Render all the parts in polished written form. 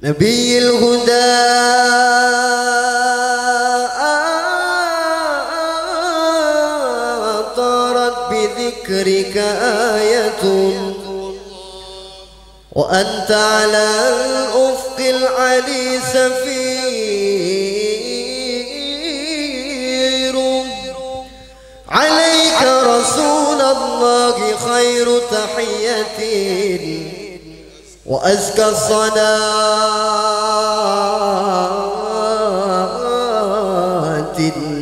نبي الهدى طارت بذكرك آية وأنت على الأفق العلي سفير عليك رسول الله خير تحية وأزكى الصلاة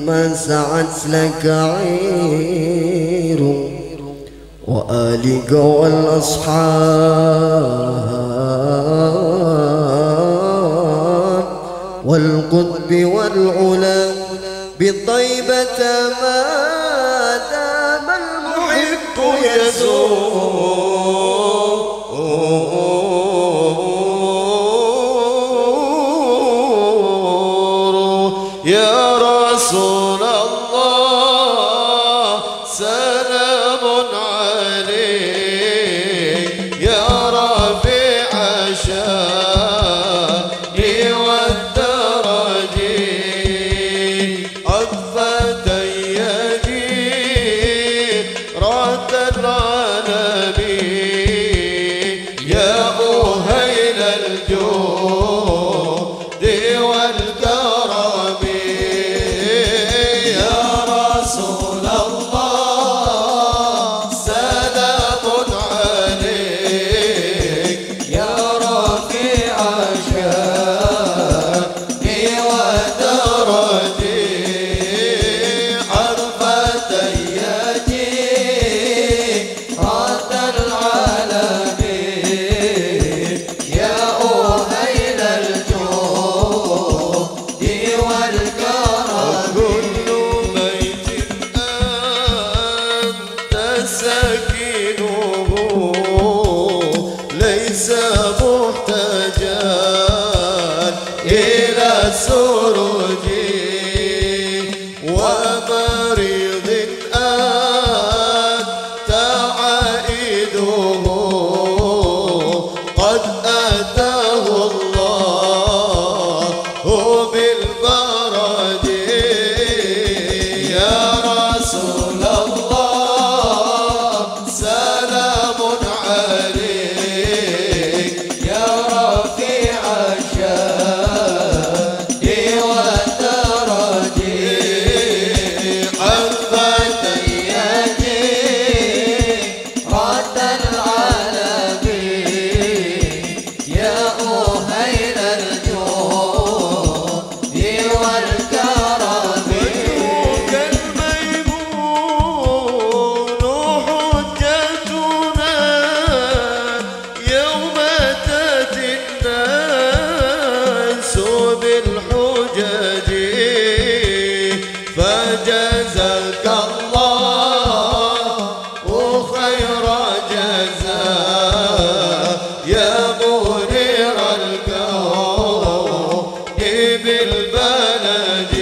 ما سعت لك عير وآلك والأصحاب والقطب والعلا بطيبة ما دام المحب يزور يا رسول الله سلام عليك يا رفيع الشان والدرج عطفة يدي رد العالم يا أهيل الجود والكرم ليس محتاجا إلى سرج ومريض أنت عائده قد أتاه الله بالفرج يا رسول الله سلام عليك يا رفيع الشان والدرج عطفة يدي رد العالم يا أهيل الجود والكرم وجهك الميمون حجتنا يوم تأتي الناس بالحجج فجزاك الله خير جزاء يا منير الكون بالبلد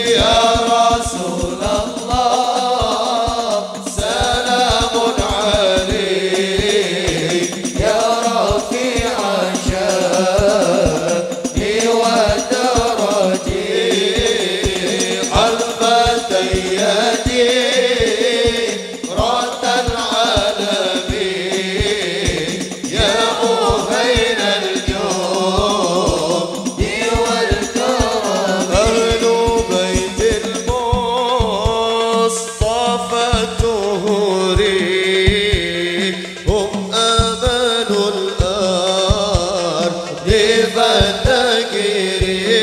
يا رسول الله سلام عليك يا رفيع الشان والدرج عطفة يدي رد العالم يا أهيل الجود والكرم أهل بيت المصطفى الطهوري هم أمان الأرض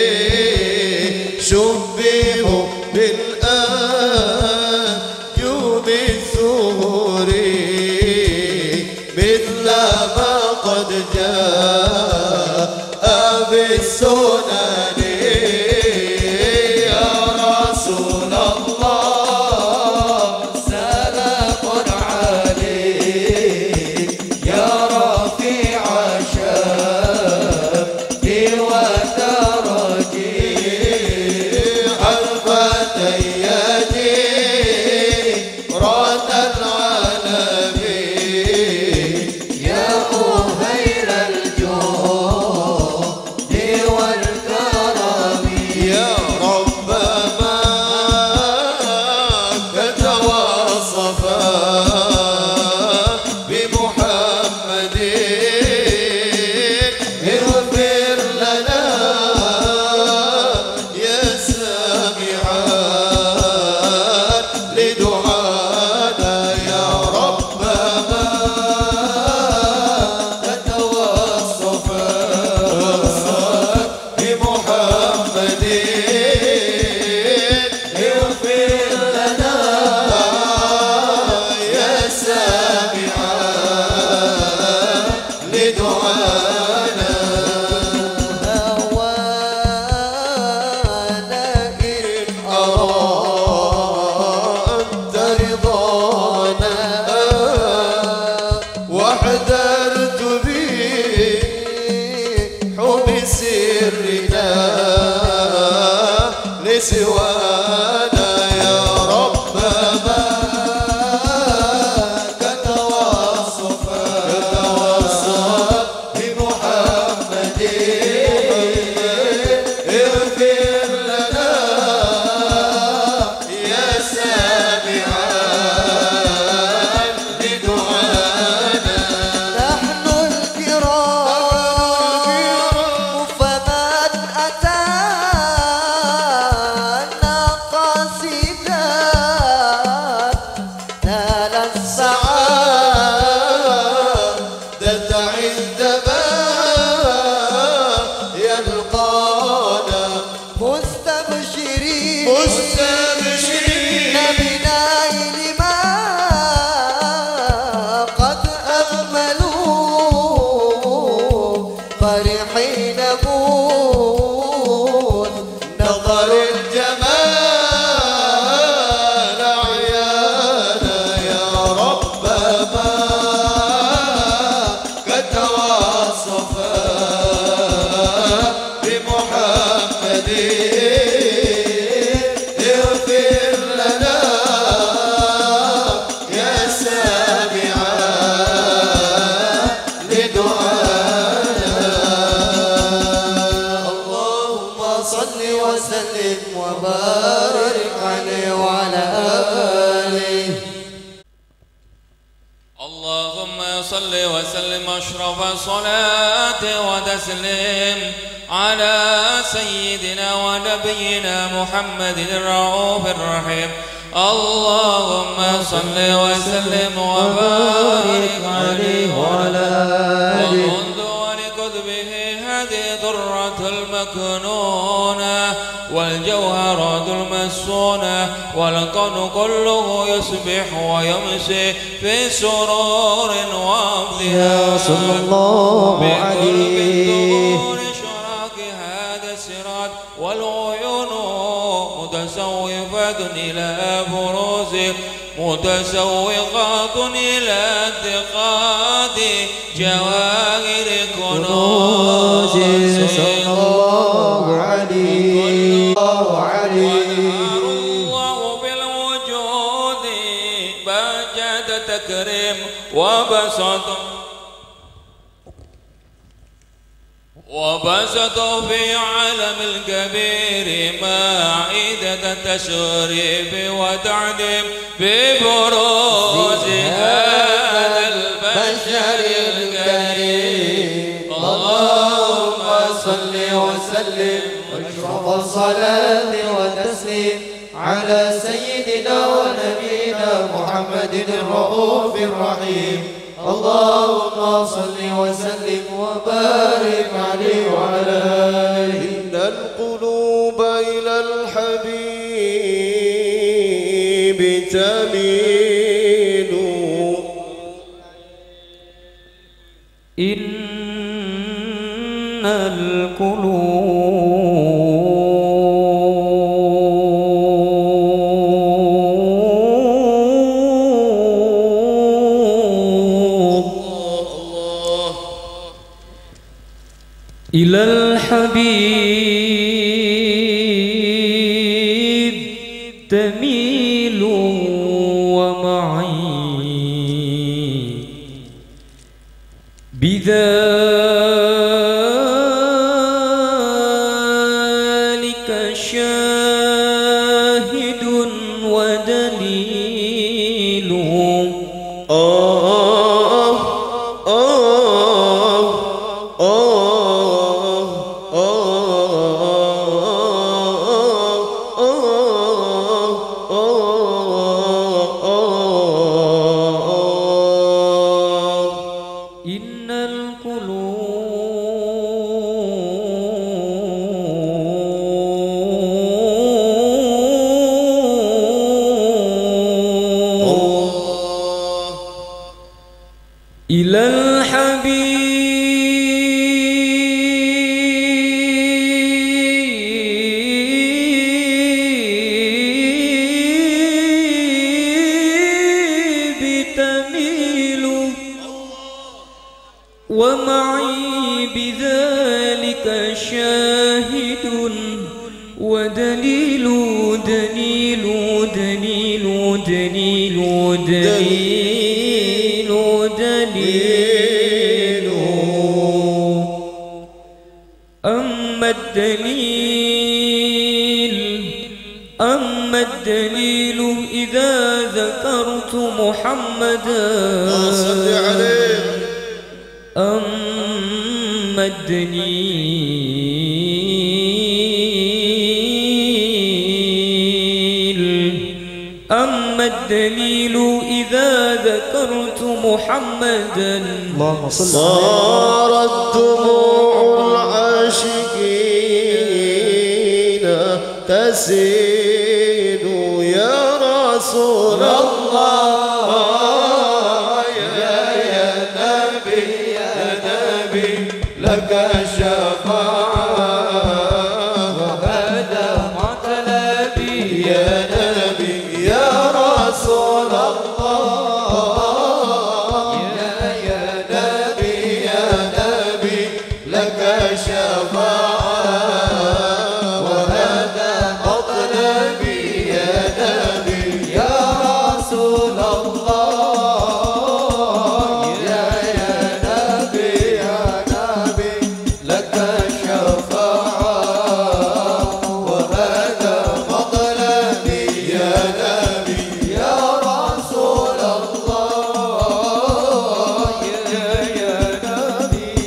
فالتكريم شبهوا بالأنجم الزهري مثل ما قد جاء بالسنن يا رسول الله سلام عليك يا رفيع الشان والدرج عطفة يدي رد العالم يا أهيل الجود بسرك لسوانا يا رب ما كتوصف بمحمد اغفر لنا يا سامعا لدعانا نحن الكرام فمن أتانا قاصدا نال السعادة عندما يلقانا مستبشرين بنائل ما قد أكملوا فرحين بون نظر الجمال عيانا يا رب ما كتوصف بمحمد اغفر لنا يا سامعا لدعانا اللهم صل وسلم وبارك عليه وعلى آله. اللهم صل وسلم أشرف الصلاة وتسليم على سيدنا ونبينا محمد الرؤوف الرحيم. اللهم صل وسلم وبارك عليه وعلى آله. ومنذ ولكتبه هذه ذرة المكنونة والجوهرات المسونة والكون كله يسبح ويمسي في سرور وابدها صلى الله عليه شراك هذا السراج والعيون متسوفة إلى بروزه متسوقات إلى اتقاد جواهر كنوز صلى الله عليه الله بالوجود بجد تكريم وبسط في عالم الكبير مائدة التشريف وتعظيم ببروز هذا البشر الكريم. اللهم صل وسلم واشرف الصلاة والتسليم على سيدنا ونبينا محمد الرؤوف الرحيم. اللهم صل وسلم وبارك عليه وعلى آله. إن القلوب إلى الحبيب تميل إن إلى الحبيب تميل ومعي بذلك شاهد ودليل. إن القلوب إلى الحبيب تميل ومعي بذلك ذلك شاهد ودليل دليل دليل دليل دليل دليل أما الدليل إذا ذكرت محمدا صل عليه. أما الدليل إذا ذكرت محمدا اللهم صل صارت دموع العاشقين تسيل يا رسول الله يا نبي لك الشفاعة وهذا مطلبي يا نبي يا رسول الله يا نبي لك الشفاعة وهذا مطلبي يا نبي يا رسول الله يا نبي لك الشفاعة وهذا مطلبي يا نبي يا رسول الله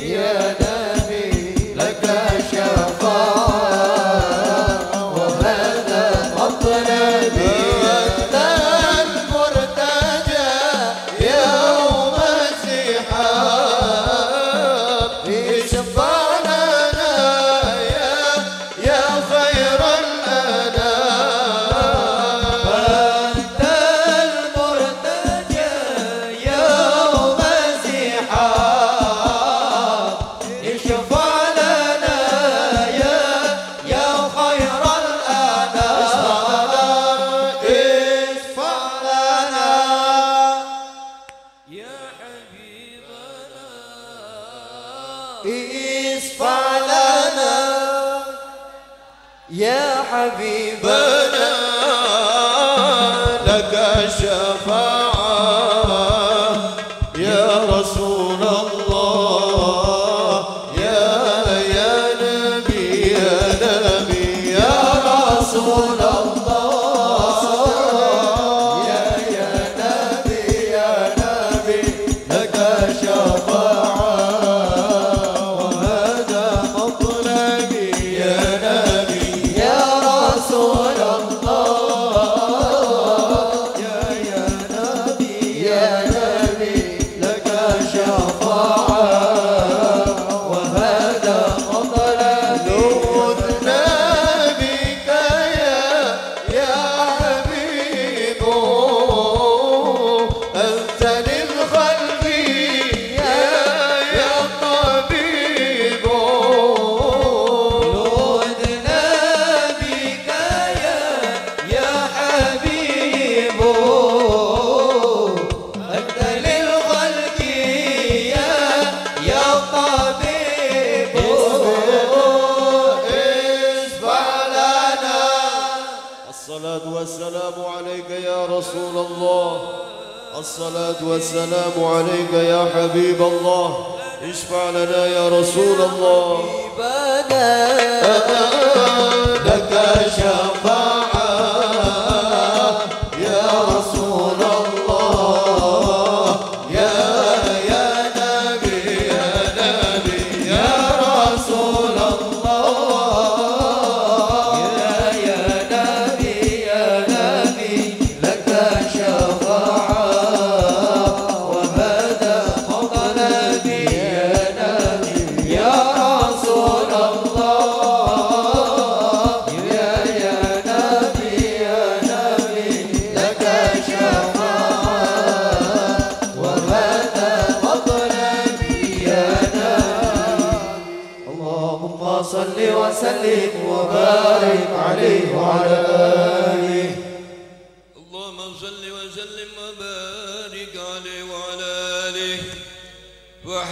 يا نبي لك الشفاعة وهذا مطلبي المرتجى يوم الزحام اشفع لنا يا خير الأنام أنت المرتجى يوم الزحام اشفع لنا يا خير الأنام اشفع لنا يا حبيبنا اشفع لنا يا حبيبنا بنا لك الشفاعة يا رسول الله يا نبي يا رسول الله يا نبي لك الشفاعة وهذا مطلبي يا نبي يا رسول الله يا نبي لك شفاعة وهذا مطلبي نودنا بك يا حبيب أنت للخلق يا طبيب نودنا بك يا حبيب أنت للخلق يا طبيب اشفع لنا الصلاة والسلام عليك يا رسول الله الصلاة والسلام عليك يا حبيب الله اشفع لنا يا رسول الله لك شفاعة يا رسول الله يا نبي يا رسول الله يا نبي لك شفاعة وهذا مطلبي يا نبي يا رسول الله يا نبي لك شفاعة وهذا مطلبي يا نبي اللهم صل وسلم وبارك عليه وعلى آله اللهم صل وسلم وبارك عليه وعلى آله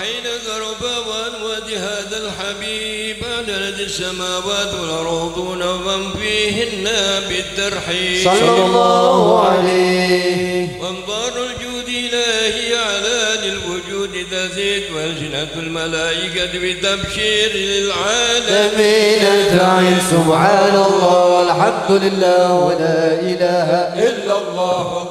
حين قرب وانود هذا الحبيب عدلت السماوات والأرض ومن فيهن بالترحيب صلى الله عليه. وانظار الجود إلهي على للوجود تزيد وألسنة الملائكة بتبشير للعالمين تعين سبحان الله والحمد لله ولا إله إلا الله.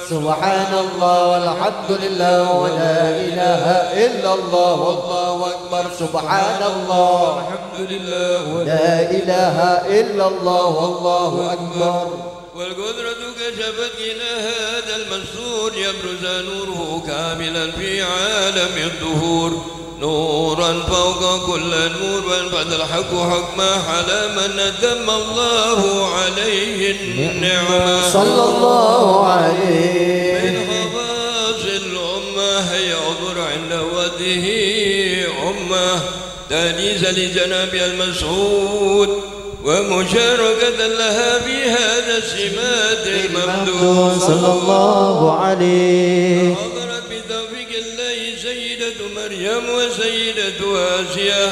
سبحان الله والحمد لله ولا إله إلا الله والله أكبر. سبحان الله والحمد لله ولا إله إلا الله والله أكبر. والقدرة كشفت إلى هذا المسرور يبرز نوره كاملا في عالم الظهور نورا فوق كل نور وانفذ الحق حكما على من أتم الله عليه النعمة صلى الله عليه. من خواص الأمة يعذر عند وده أمة تانيس لجناب المسعود ومشاركة لها في هذا السمات الممدود صلى الله عليه. حضرت بتوفيق الله سيدة مريم وسيدة آسيا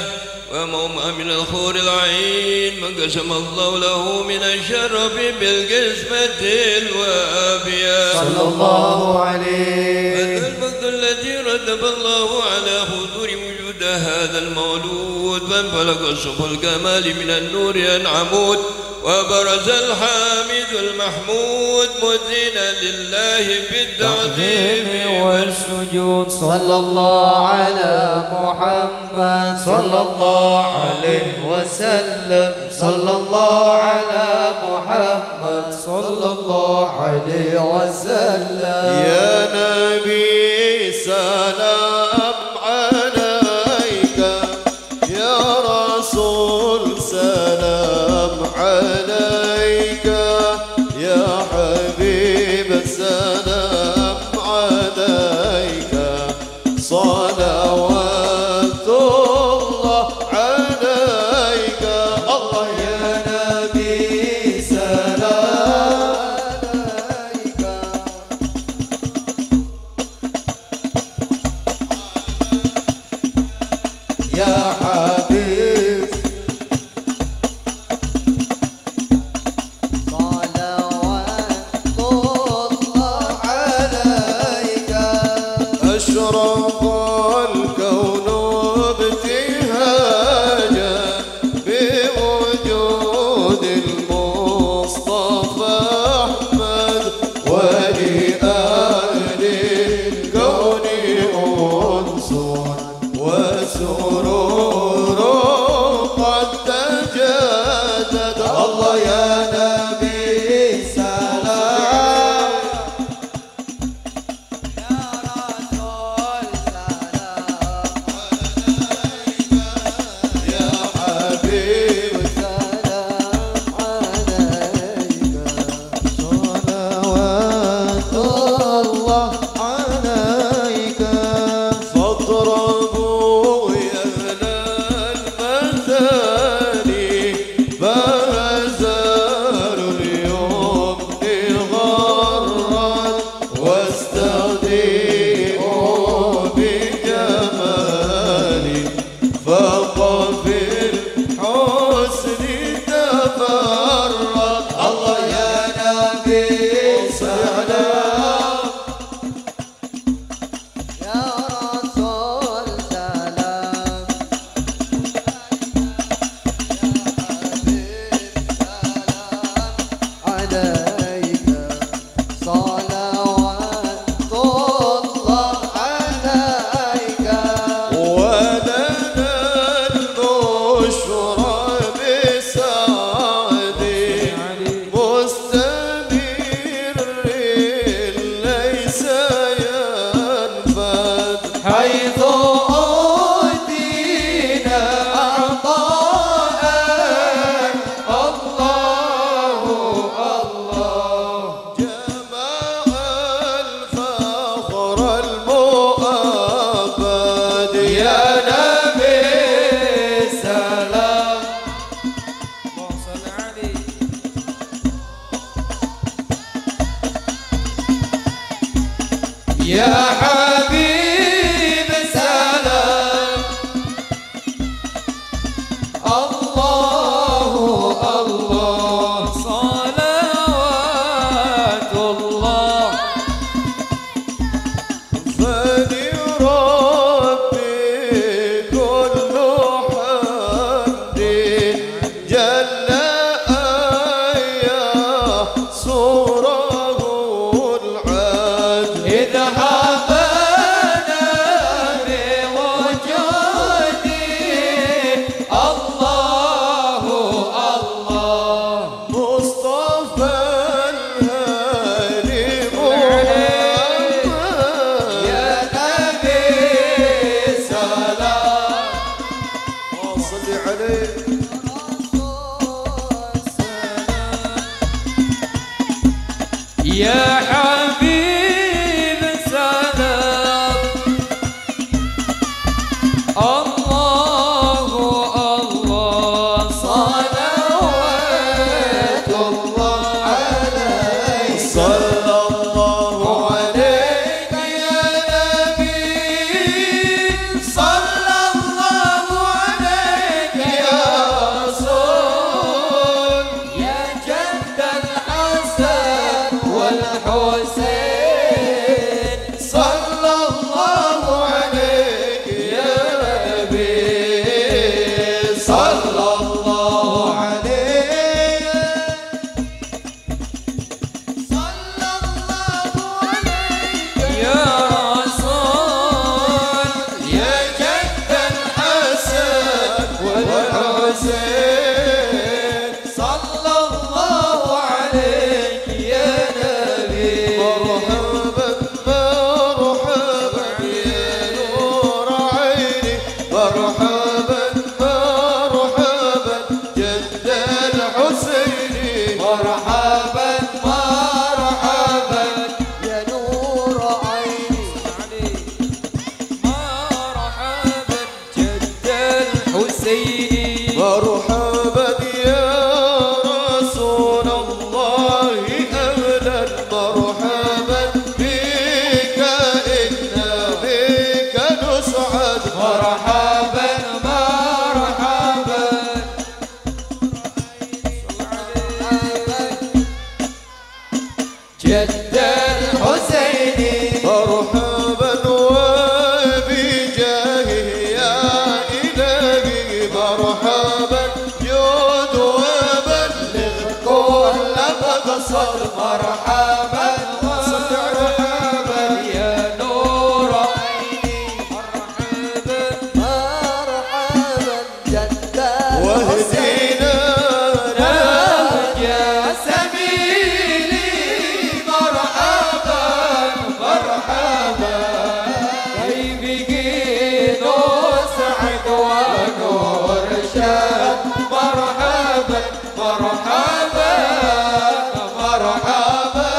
ومومى من الخور العين من قسم الله له من الشرف بالقسمة الوافية صلى الله عليه. هذا الفضل الذي رتب الله على حضور وجود هذا المولود فانفلق سبل الكمال من النور العمود وبرز الحامد المحمود مذنا لله بالتعظيم والسجود. صلى الله على محمد صلى الله عليه وسلم. صلى الله على محمد صلى الله عليه وسلم. يا نبي سلام عليك يا رسول سلام عليك يا حبيب سلام عليك صلوات الله عليك. الله يا نبي سلام عليك يا حبيب صلوات الله عليك. أشرق الكون ابتهاجا بوجود المصطفى أحمد ولأهل الكون أنس وسرور قد تجدد. الله يا نبي سلام يا رسول سلام يا حبيب سلام عليك. صلوات الله عليك. فاضربوا يا أهل المثاني فهزار اليوم غرا واستضيئوا بجمالي فوق في الحسن تفرد. الله يا نبي سلام يا رسول سلام عليك. صلوات الله عليك. ولنا البشرى بسعد مستمر ليس ينفد حيث أوتينا عطاء الله الله جمع الفخر المؤبد يا نبي سلام. صل عليه. يا حبيب سلام الله الله صلوات الله فلربي كل حمد جل صوره العاد إذا حبنا بوجودي الله الله مصطفى الهادي محمد يا نبي سلام صل عليه يا حبيب سلام الله الله صلوات الله عليك صلى الله عليك يا نبي صلى الله عليك يا رسول يا جد الحسن والحسين صلى الله عليك يا نبي صلى الله عليك صلى الله عليك يا رسول يا جد الحسن والحسين صلى الله عليك يا نبي مرحبا مرحبا يا نور عيني مرحبا مرحبا جد الحسين مرحبا مرحبا يا نور عيني مرحبا جد الحسين مرحبا يا رسول الله أهلا مرحبا بك إنا بك نسعد مرحبا مرحبا جد الحسين مرحبا وبجاهه يا إلهي مرحبا جود وبلغ كل مقصد مرحبا مرحبا يا نور عيني مرحبا مرحبا جد واهدنا يا سبيلي مرحبا مرحبا كيف نسعد ونرشد مرحبا مرحبا مرحبا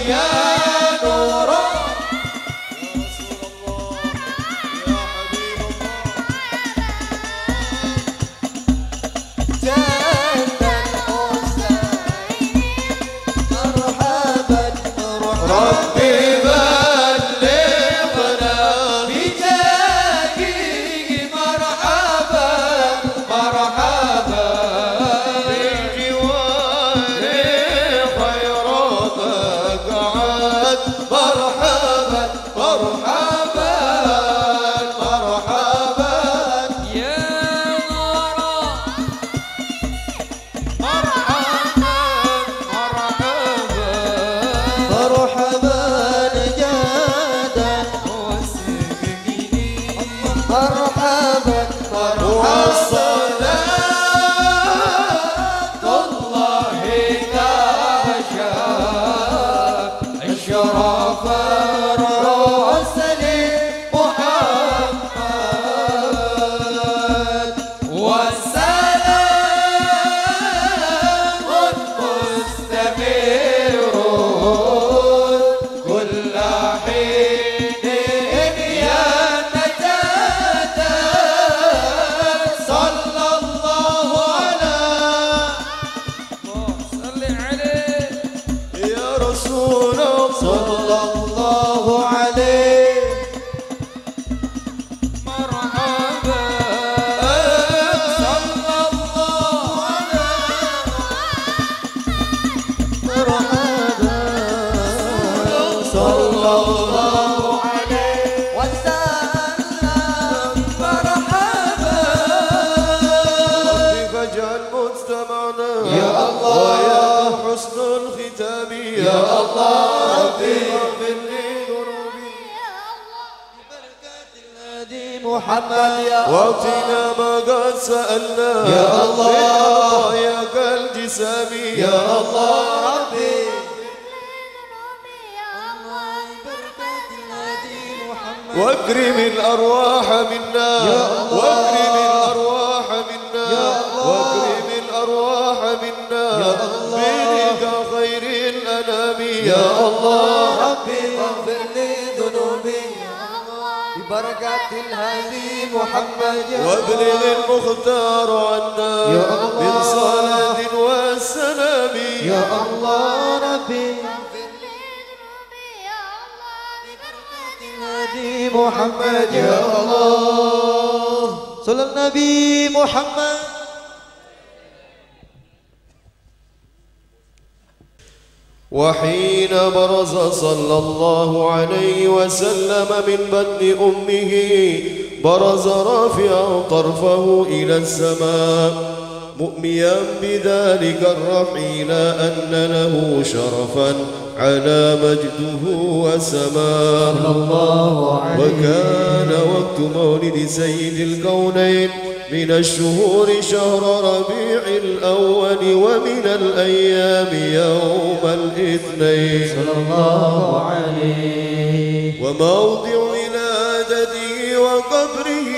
يا محمد يا واعطنا ما قد سألنا يا الله يا كالجسام يا الله ربي واكرم الأرواح منا واكرم الأرواح منا واكرم الأرواح منا بك خير الأنام يا الله ربي واغفر لي ذنوبي ببركة الهادي محمد وابلغ المختار عنا من صلاة والسلام يا الله ربي الهادي محمد يا الله صلى النبي محمد. وحين برز صلى الله عليه وسلم من بطن أمه برز رافعا طرفه إلى السماء مؤميا بذلك الرحيل أن له شرفا على مجده وسماه وكان وقت مولد سيد الكونين من الشهور شهر ربيع الأول ومن الأيام يوم الاثنين صلى الله عليه وموضع ولادته وقبره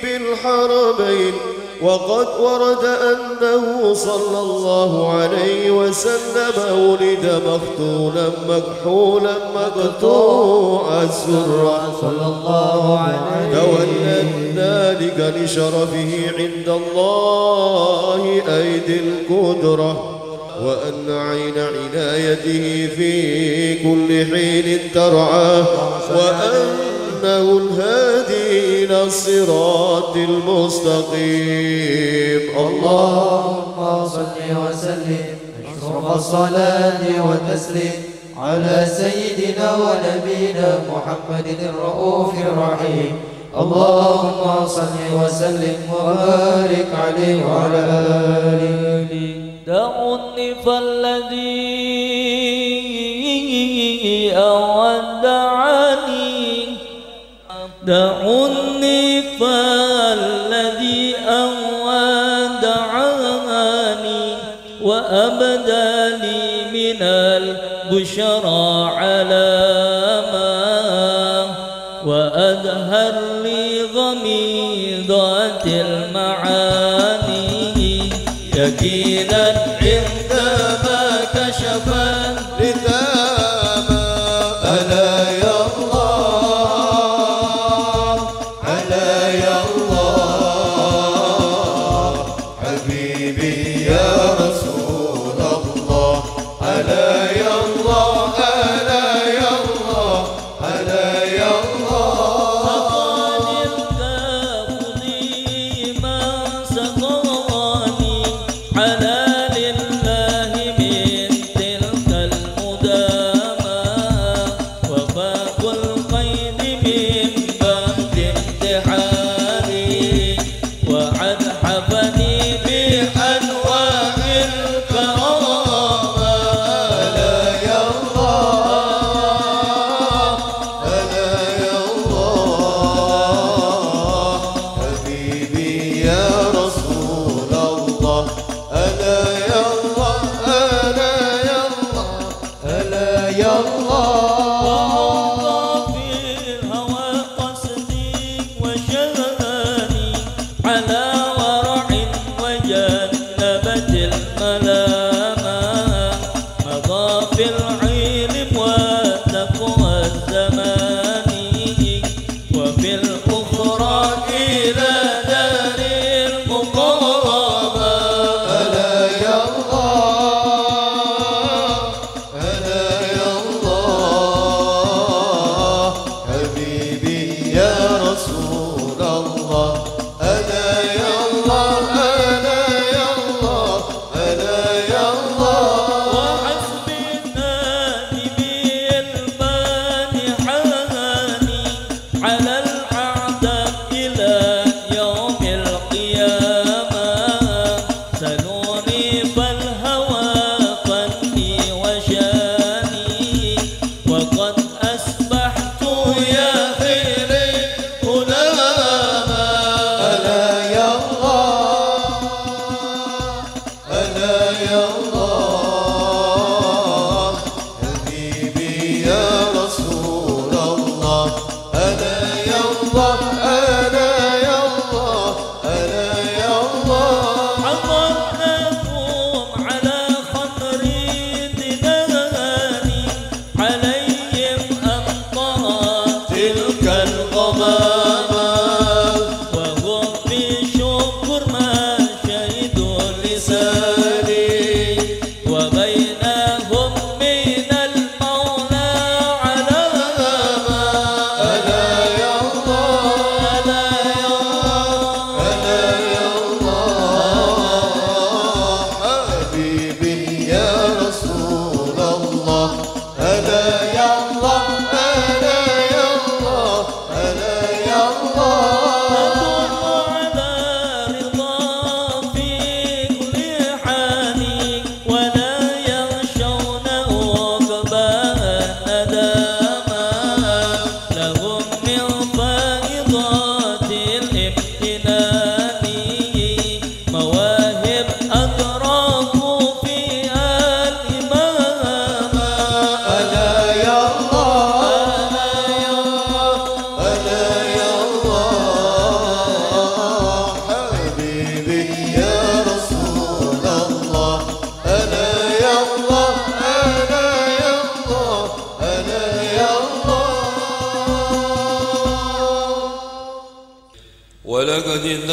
بالحرمين وقد ورد أنه صلى الله عليه وسلم ولد مختونا مكحولا مقطوع السرة صلى الله عليه تولد ذلك لشرفه عند الله أيدي القدرة وأن عين عنايته في كل حين ترعاه وأنه الهادي إلى الصراط المستقيم. اللهم صل وسلم أشرف الصلاة والتسليم على سيدنا ونبينا محمد الرؤوف الرحيم. اللهم صل وسلم وبارك عليه وعلى آله. دعني فالذي أودعني دعني فالذي أودعني وأبدى لي من البشرى علاما وأظهر لي غميضات المعاني يقينا عندما كشف لتاما ألا يا الله ألا يا الله حبيبي يا رسول الله ألا يا الله ألا يا الله ألا يا الله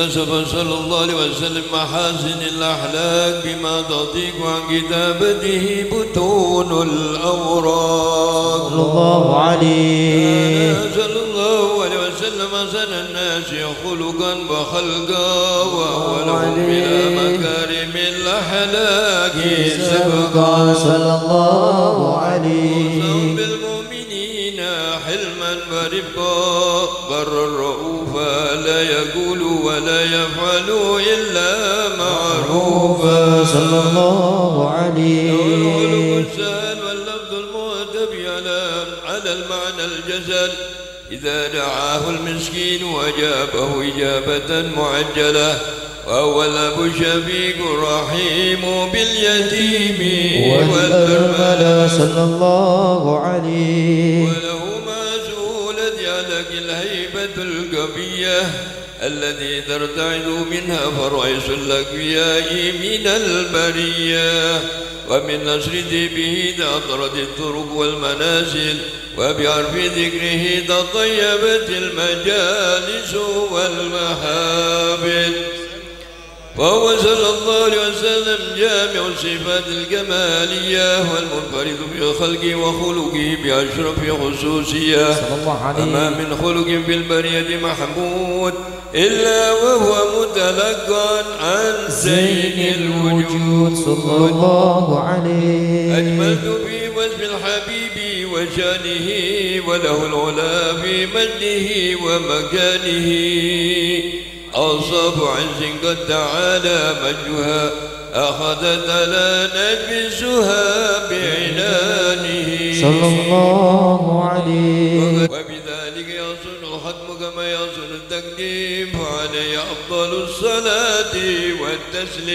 اكتسب صلى الله عليه وسلم محاسن الأخلاق بما تضيق عن كتابته بطون الأوراق. صلى الله عليه صلى الله عليه وسلم أحسن الناس خلقا وخلقا وأولهم إلى مكارم الأخلاق سبقا. صلى الله عليه بالمؤمنين حلما ورفقا برا رؤوفا لا يقول ولا يفعل إلا معروفا. صلى الله عليه الخلق السهل واللفظ المؤدب على المعنى الجزل إذا دعاه المسكين وأجابه إجابة معجلة. وهو الأب الشفيق الرحيم باليتيم والأرملة. صلى الله عليه وله معزولة على الهيبة القوية التي ترتعد منها فرعيس الأكفياء من البرية. ومن نشرته به تأطرت الطرق والمنازل وبعرف ذكره تطيبت المجالس والمحافل. فهو صلى الله عليه وسلم جامع الصفات الكمالية والمنفرد في خلقه وخلقه بأشرف خصوصية. وما من خلق في البرية محمود إلا وهو متلقى عن سيد الوجود. صلى الله عليه أجملت في وصف الحبيب وشانه وله العلا في مجده ومكانه. أوصاف عز قد تعالى مجدها أخذت لا نجبسها بعنانه. صلى الله عليه وبذلك يصن الختم كما يصن التقديم فعليه أفضل الصلاة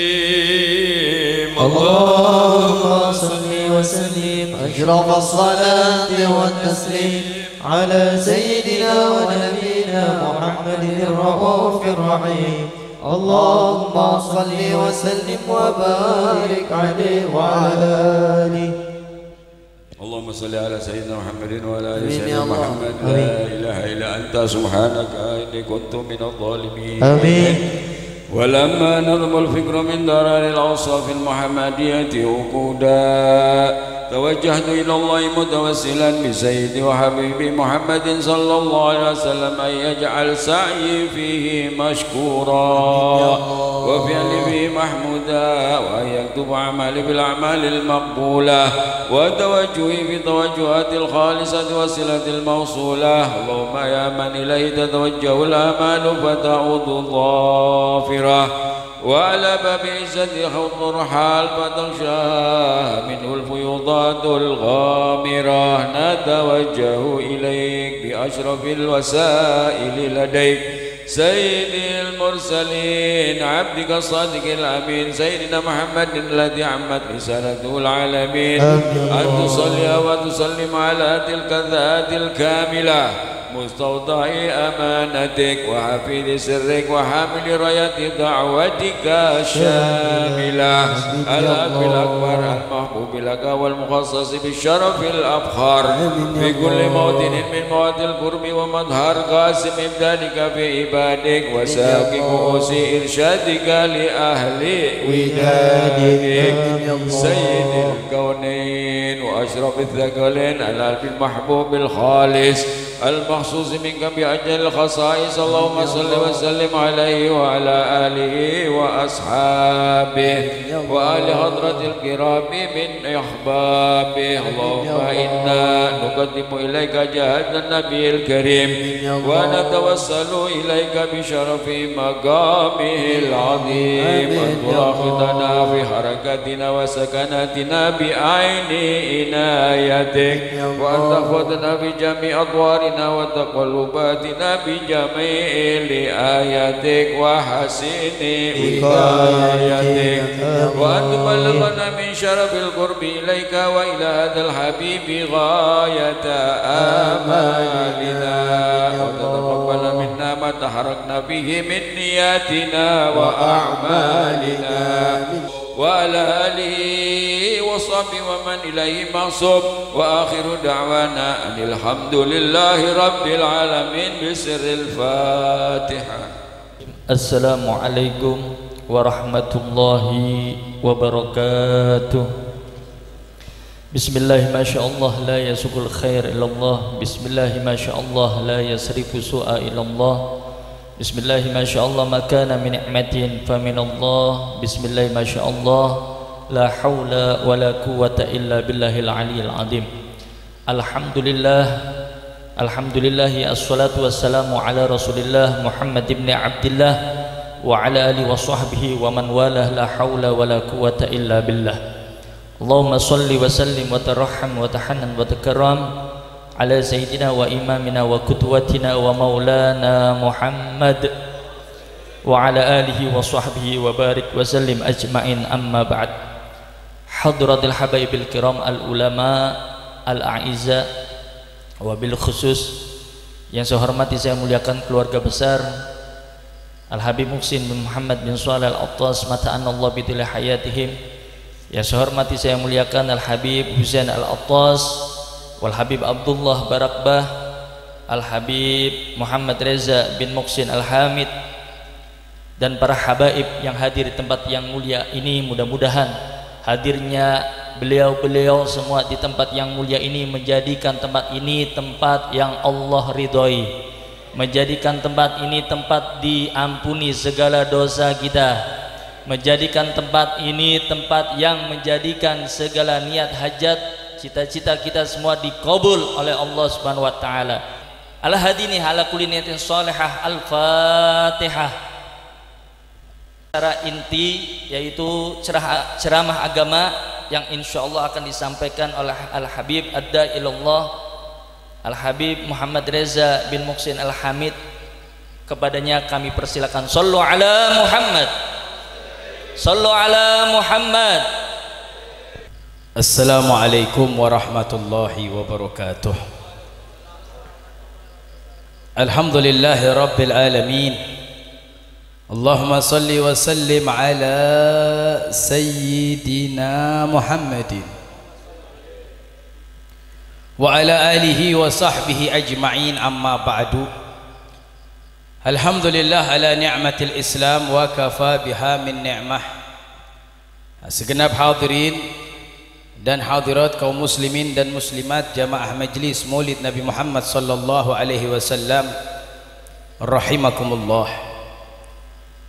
والتسليم. اللهم صل وسلم أشرف الصلاة والتسليم على سيدنا ونبينا محمد الرؤوف الرحيم. اللهم صل وسلم وبارك عليه وعلى آله. اللهم صل على سيدنا محمد وعلى آل آمين يا سيدنا الله. محمد. لا إله إلا أنت سبحانك إني كنت من الظالمين. آمين. ولما نظم الفكر من درر الأوصاف المحمدية وقودا توجهت إلى الله متوسلا بسيدي وحبيبي محمد صلى الله عليه وسلم أن يجعل سعي فيه مشكورا وفعلي فيه محمودا وأن يكتب عملي بالأعمال المقبولة وتوجهي في توجهات الخالصة وصلة الموصولة. اللهم يا من إليه تتوجه الآمال فتعود ظافرة وعلى باب عزته خوض الرحال فتغشاها منه الفيوضات الغامرة. نتوجه إليك بأشرف الوسائل لديك سيد المرسلين عبدك الصادق الأمين سيدنا محمد الذي عمت رسالته العالمين أن تصلي وتسلم على تلك الذات الكاملة مستودع أمانتك وحفيظ سرك وحامل راية دعوتك الشاملة الأب الأكبر المحبوب لك والمخصص بالشرف الأفخر في كل موطن من مواد القرب ومظهر قاسم إمدادك في عبادك وساق كؤوس إرشادك لأهل ودادك سيد الكونين وأشرف الثقلين الألف المحبوب الخالص المخصوص منك بأجل الخصائص. اللهم صل وسلم عليه وعلى آله وأصحابه وآل حضرة الكرام من أحبابه. اللهم إنا نقدم إليك جهد النبي الكريم ونتوسل إليك بشرف مقامه العظيم أن تراقبنا في حركاتنا وسكناتنا بعين عنايتك وأن تحفظنا بجميع أطوارنا وتقلباتنا بجميع آياتك وحسن وقايتك وأن تبلغنا من شرف القرب إليك وإلى هذا الحبيب غاية آمالنا وتتقبل منا ما تحركنا به من نياتنا وأعمالنا وعلى آله وصحبه ومن إليه منصوب. وآخر دعوانا أن الحمد لله رب العالمين بسر الفاتحة. Assalamualaikum warahmatullahi wabarakatuh. Bismillahi masyaallah la yasukul khair illallah. Bismillahi masyaallah la yasrifu su'a illallah. Bismillahi masyaallah makana min ni'matin faminallah. Bismillahi masyaallah la hawla wa la quwwata illa billahil aliyil azim. Alhamdulillah. Alhamdulillahi assalatu wassalamu ala rasulillah Muhammad ibn Abdillah wa ala alihi wa sahbihi wa man walah la hawla wa la quwwata illa billah. Allahumma salli wa sallim wa tarahham wa tahannan wa takarram ala sayyidina wa imamina wa qudwatina wa maulana Muhammad wa ala alihi wa sahbihi wa barik wa sallim ajma'in, amma ba'd. Hadratil habaibil kiram al ulama al a'izza, wabil khusus yang saya hormati, saya muliakan keluarga besar Al Habib Muhsin bin Muhammad bin Shalih Al Attas mata'anallah bidil hayatihim. Yang saya hormati, saya muliakan Al Habib Husain Al Attas, Wal Habib Abdullah Barakbah, Al Habib Muhammad Reza bin Muhsin Al Hamid, dan para habaib yang hadir di tempat yang mulia ini. Mudah-mudahan hadirnya beliau-beliau semua di tempat yang mulia ini menjadikan tempat ini tempat yang Allah ridhoi, menjadikan tempat ini tempat diampuni segala dosa kita, menjadikan tempat ini tempat yang menjadikan segala niat hajat cita-cita kita semua dikabul oleh Allah Subhanahu wa taala. Al-hadini ala kulli niyatin shalihah. Al-Fatihah. Secara inti yaitu ceramah agama yang insya Allah akan disampaikan oleh Al-Habib Adda ilallah Al-Habib Muhammad Reza bin Muhsin Al-Hamid. Kepadanya kami persilakan. Sallu ala Muhammad, sallu ala Muhammad. Assalamualaikum warahmatullahi wabarakatuh. Alhamdulillahi rabbil alamin. Allahumma salli wa sallim ala sayyidina Muhammadin wa ala alihi wa sahbihi ajma'in, amma ba'du. Alhamdulillah ala ni'matil Islam wa kafa biha min ni'mah. Segenap hadirin dan hadirat kaum muslimin dan muslimat jamaah majlis Maulid Nabi Muhammad sallallahu alaihi wasallam rahimakumullah.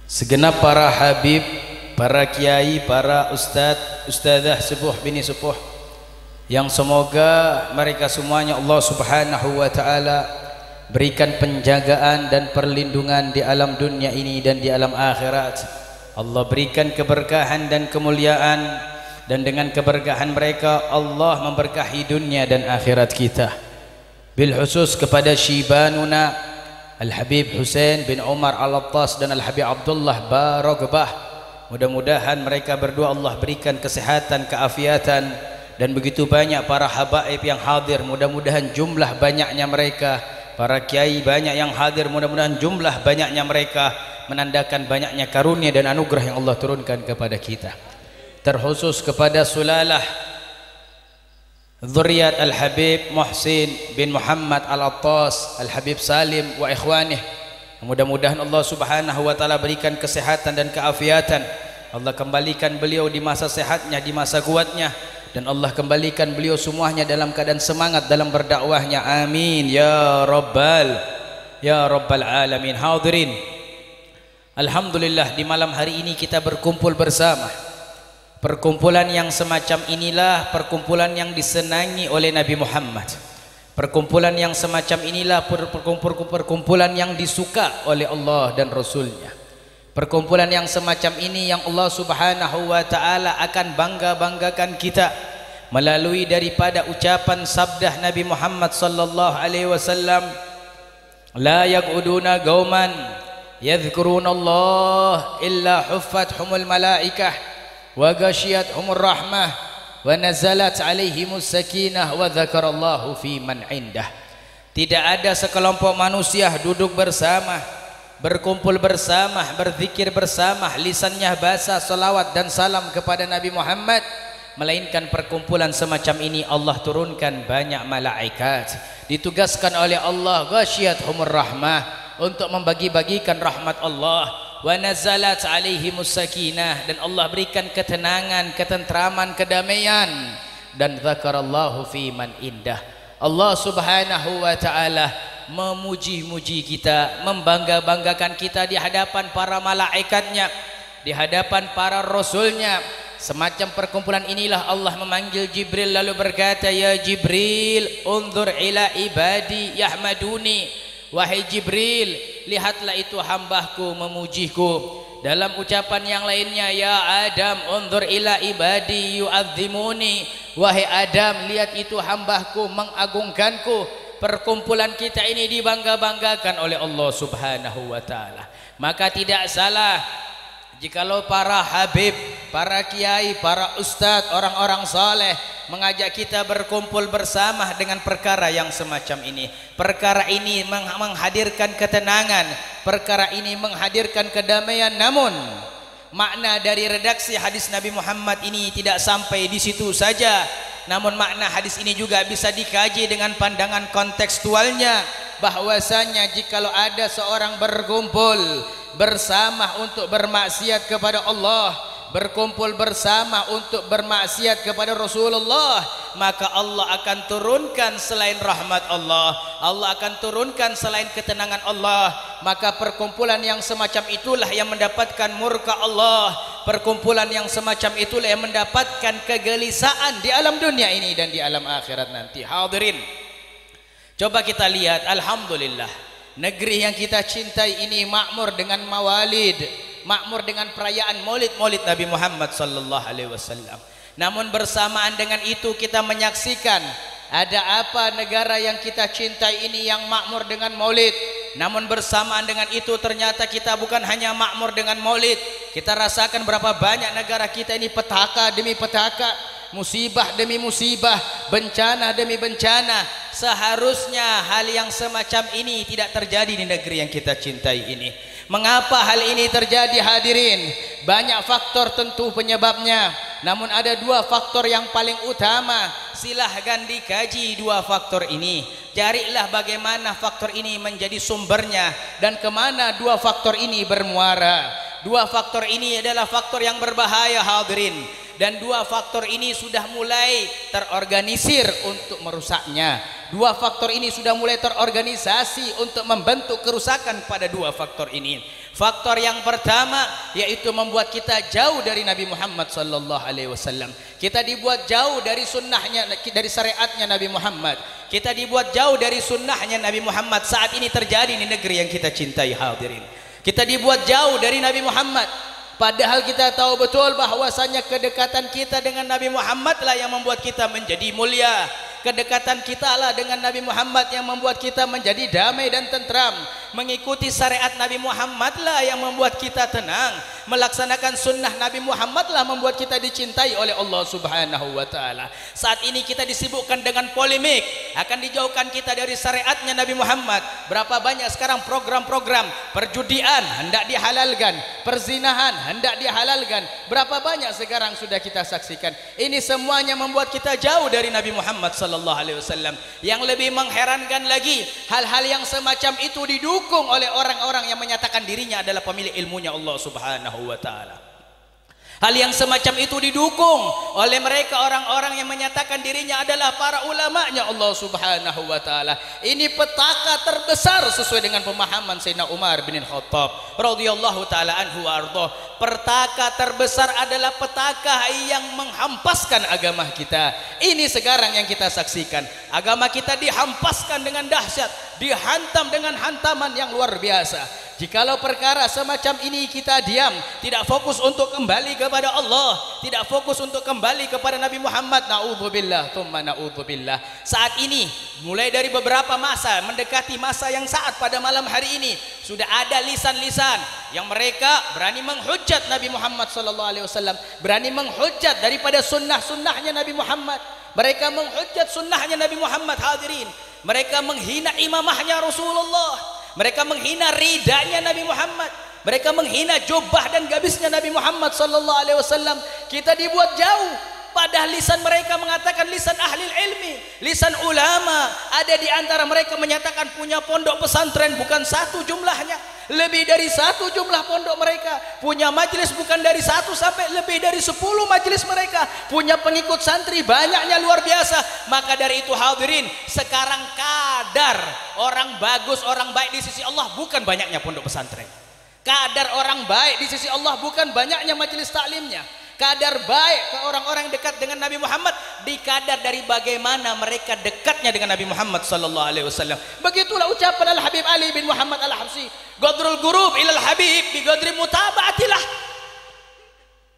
Segenap para habib, para kiai, para ustadzah sepuh bini sepuh yang semoga mereka semuanya Allah Subhanahu wa taala berikan penjagaan dan perlindungan di alam dunia ini dan di alam akhirat. Allah berikan keberkahan dan kemuliaan, dan dengan keberkahan mereka Allah memberkahi dunia dan akhirat kita. Bil khusus kepada syibanuna Al-Habib Husain bin Umar Al-Attas dan Al-Habib Abdullah Barakbah. Mudah-mudahan mereka berdua Allah berikan kesehatan, keafiatan, dan begitu banyak para habaib yang hadir. Mudah-mudahan jumlah banyaknya mereka, para kiai banyak yang hadir, mudah-mudahan jumlah banyaknya mereka menandakan banyaknya karunia dan anugerah yang Allah turunkan kepada kita. Terkhusus kepada sulalah Dzurriyyat Al-Habib Muhsin bin Muhammad Al-Attas, Al-Habib Salim wa ikhwanih. Mudah-mudahan Allah Subhanahu wa taala berikan kesehatan dan keafiatan. Allah kembalikan beliau di masa sehatnya, di masa kuatnya, dan Allah kembalikan beliau semuanya dalam keadaan semangat dalam berdakwahnya. Amin ya rabbal alamin. Hadirin, alhamdulillah di malam hari ini kita berkumpul bersama. Perkumpulan yang semacam inilah perkumpulan yang disenangi oleh Nabi Muhammad. Perkumpulan yang semacam inilah perkumpulan yang disuka oleh Allah dan Rasulnya. Perkumpulan yang semacam ini yang Allah Subhanahu wa ta'ala akan bangga-banggakan kita melalui daripada ucapan sabda Nabi Muhammad sallallahu alaihi wasallam, la yaquduna qauman yadhkuruna Allah illa huffathumul malaikah wa ghashiyathumur rahmah wa nazalat alaihimus sakinah wa dzakarallahu fi man indah. Tidak ada sekelompok manusia duduk bersama, berkumpul bersama, berzikir bersama, lisannya basah salawat dan salam kepada Nabi Muhammad, melainkan perkumpulan semacam ini Allah turunkan banyak malaikat, ditugaskan oleh Allah ghashiyathumur rahmah untuk membagi-bagikan rahmat Allah, wa nazalat alaihimus sakinah, dan Allah berikan ketenangan, ketentraman, kedamaian, dan dzakarallahu fi man indah. Allah Subhanahu wa taala memuji-muji kita, membangga-banggakan kita di hadapan para malaikatnya, di hadapan para rasulnya. Semacam perkumpulan inilah Allah memanggil Jibril lalu berkata, ya Jibril, unzur ila ibadi yahmaduni. Wahai Jibril, lihatlah itu hambaku memujiku. Dalam ucapan yang lainnya, ya Adam, unzur ila ibadi yu'adzimuni. Wahai Adam, lihat itu hambaku mengagungkanku. Perkumpulan kita ini dibangga-banggakan oleh Allah Subhanahu wa taala. Maka tidak salah jikalau para habib, para kiai, para ustadz, orang-orang saleh mengajak kita berkumpul bersama dengan perkara yang semacam ini. Perkara ini menghadirkan ketenangan, perkara ini menghadirkan kedamaian. Namun makna dari redaksi hadis Nabi Muhammad ini tidak sampai di situ saja. Namun makna hadis ini juga bisa dikaji dengan pandangan kontekstualnya, bahwasanya jikalau ada seorang berkumpul bersama untuk bermaksiat kepada Allah, berkumpul bersama untuk bermaksiat kepada Rasulullah, maka Allah akan turunkan selain rahmat Allah, Allah akan turunkan selain ketenangan Allah. Maka perkumpulan yang semacam itulah yang mendapatkan murka Allah. Perkumpulan yang semacam itulah yang mendapatkan kegelisahan di alam dunia ini dan di alam akhirat nanti. Hadirin, coba kita lihat, alhamdulillah, negeri yang kita cintai ini makmur dengan mawalid, makmur dengan perayaan maulid Nabi Muhammad sallallahu alaihi wasallam. Namun bersamaan dengan itu kita menyaksikan ada apa negara yang kita cintai ini yang makmur dengan maulid. Namun bersamaan dengan itu ternyata kita bukan hanya makmur dengan maulid, kita rasakan berapa banyak negara kita ini petaka demi petaka, musibah demi musibah, bencana demi bencana. Seharusnya hal yang semacam ini tidak terjadi di negeri yang kita cintai ini. Mengapa hal ini terjadi, hadirin? Banyak faktor tentu penyebabnya, namun ada dua faktor yang paling utama. Silahkan dikaji dua faktor ini, carilah bagaimana faktor ini menjadi sumbernya dan kemana dua faktor ini bermuara. Dua faktor ini adalah faktor yang berbahaya, hadirin, dan dua faktor ini sudah mulai terorganisir untuk merusaknya. Dua faktor ini sudah mulai terorganisasi untuk membentuk kerusakan pada dua faktor ini. Faktor yang pertama yaitu membuat kita jauh dari Nabi Muhammad sallallahu alaihi wasallam. Kita dibuat jauh dari sunnahnya, dari syariatnya Nabi Muhammad. Kita dibuat jauh dari sunnahnya Nabi Muhammad. Saat ini terjadi di negeri yang kita cintai, hadirin. Kita dibuat jauh dari Nabi Muhammad. Padahal kita tahu betul bahwasanya kedekatan kita dengan Nabi Muhammad lah yang membuat kita menjadi mulia. Kedekatan kita lah dengan Nabi Muhammad yang membuat kita menjadi damai dan tentram. Mengikuti syariat Nabi Muhammad lah yang membuat kita tenang. Melaksanakan sunnah Nabi Muhammad lah membuat kita dicintai oleh Allah Subhanahu wa taala. Saat ini kita disibukkan dengan polemik, akan dijauhkan kita dari syariatnya Nabi Muhammad. Berapa banyak sekarang program-program perjudian hendak dihalalkan, perzinahan hendak dihalalkan. Berapa banyak sekarang sudah kita saksikan. Ini semuanya membuat kita jauh dari Nabi Muhammad sallallahu alaihi wasallam. Yang lebih mengherankan lagi, hal-hal yang semacam itu didukung oleh orang-orang yang menyatakan dirinya adalah pemilik ilmunya Allah Subhanahu wa taala. Hal yang semacam itu didukung oleh mereka orang-orang yang menyatakan dirinya adalah para ulamanya Allah Subhanahu wa taala. Ini petaka terbesar sesuai dengan pemahaman Sayyidina Umar bin Khattab radhiyallahu taala anhu wa ardhah. Petaka terbesar adalah petaka yang menghampaskan agama kita. Ini sekarang yang kita saksikan. Agama kita dihampaskan dengan dahsyat, dihantam dengan hantaman yang luar biasa. Jikalau perkara semacam ini kita diam, tidak fokus untuk kembali kepada Allah, tidak fokus untuk kembali kepada Nabi Muhammad, na'udzubillah, tsumma na'udzubillah. Saat ini, mulai dari beberapa masa, mendekati masa yang saat pada malam hari ini, sudah ada lisan-lisan yang mereka berani menghujat Nabi Muhammad SAW, berani menghujat daripada sunnah-sunnahnya Nabi Muhammad. Mereka menghujat sunnahnya Nabi Muhammad, hadirin. Mereka menghina imamahnya Rasulullah. Mereka menghina ridanya Nabi Muhammad. Mereka menghina jubah dan gabisnya Nabi Muhammad sallallahu alaihi wasallam. Kita dibuat jauh. Padahal lisan mereka mengatakan lisan ahli ilmi, lisan ulama. Ada di antara mereka menyatakan punya pondok pesantren, bukan satu jumlahnya. lebih dari 1 jumlah pondok mereka, punya majelis bukan dari 1 sampai lebih dari 10 majelis mereka, punya pengikut santri banyaknya luar biasa. Maka dari itu hadirin, sekarang kadar orang bagus, orang baik di sisi Allah bukan banyaknya pondok pesantren. Kadar orang baik di sisi Allah bukan banyaknya majelis taklimnya. Kadar baik ke orang-orang dekat dengan Nabi Muhammad dikadar dari bagaimana mereka dekatnya dengan Nabi Muhammad sallallahu alaihi wasallam. Begitulah ucapan Al-Habib Ali bin Muhammad Al-Habsyi, qadrul ghurub ilal habib bi qadri mutaba'atilah.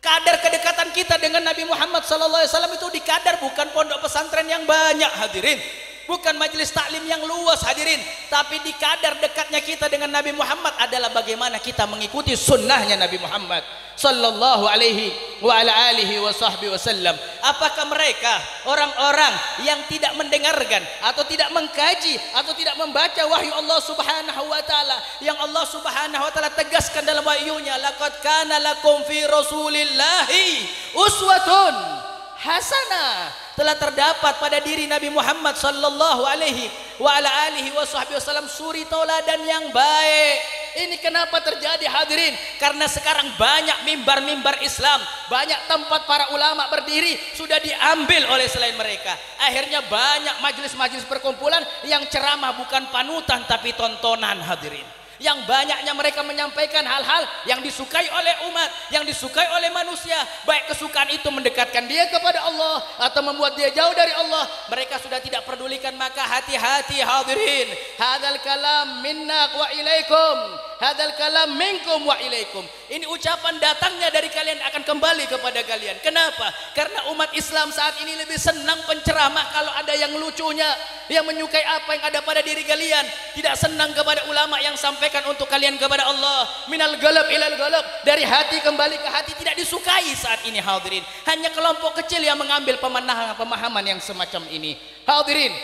Kadar kedekatan kita dengan Nabi Muhammad sallallahu alaihi wasallam itu dikadar bukan pondok pesantren yang banyak hadirin, bukan majelis taklim yang luas hadirin, tapi dikadar dekatnya kita dengan Nabi Muhammad adalah bagaimana kita mengikuti sunnahnya Nabi Muhammad sallallahu alaihi wa ala alihi wa sahbihi wasallam. Apakah mereka orang-orang yang tidak mendengarkan atau tidak mengkaji atau tidak membaca wahyu Allah subhanahu wa ta'ala yang Allah subhanahu wa ta'ala tegaskan dalam wahyunya, laqad kana lakum fi rasulillahi uswatun hasanah, telah terdapat pada diri Nabi Muhammad sallallahu alaihi wa ala alihi wa sahbihi wasallam suri tauladan yang baik. Ini kenapa terjadi hadirin? Karena sekarang banyak mimbar-mimbar Islam, banyak tempat para ulama berdiri sudah diambil oleh selain mereka. Akhirnya banyak majelis-majelis perkumpulan yang ceramah bukan panutan tapi tontonan hadirin. Yang banyaknya mereka menyampaikan hal-hal yang disukai oleh umat, yang disukai oleh manusia, baik kesukaan itu mendekatkan dia kepada Allah atau membuat dia jauh dari Allah, mereka sudah tidak pedulikan. Maka hati-hati hadirin, hadzal kalam minna wa ilaikum, hadzal kalam minkum wa ilaikum. Ini ucapan datangnya dari kalian akan kembali kepada kalian. Kenapa? Karena umat Islam saat ini lebih senang penceramah kalau ada yang lucunya, yang menyukai apa yang ada pada diri kalian, tidak senang kepada ulama yang sampaikan untuk kalian kepada Allah. Minal galab ilal galab, dari hati kembali ke hati, tidak disukai saat ini hadirin. Hanya kelompok kecil yang mengambil pemahaman yang semacam ini hadirin.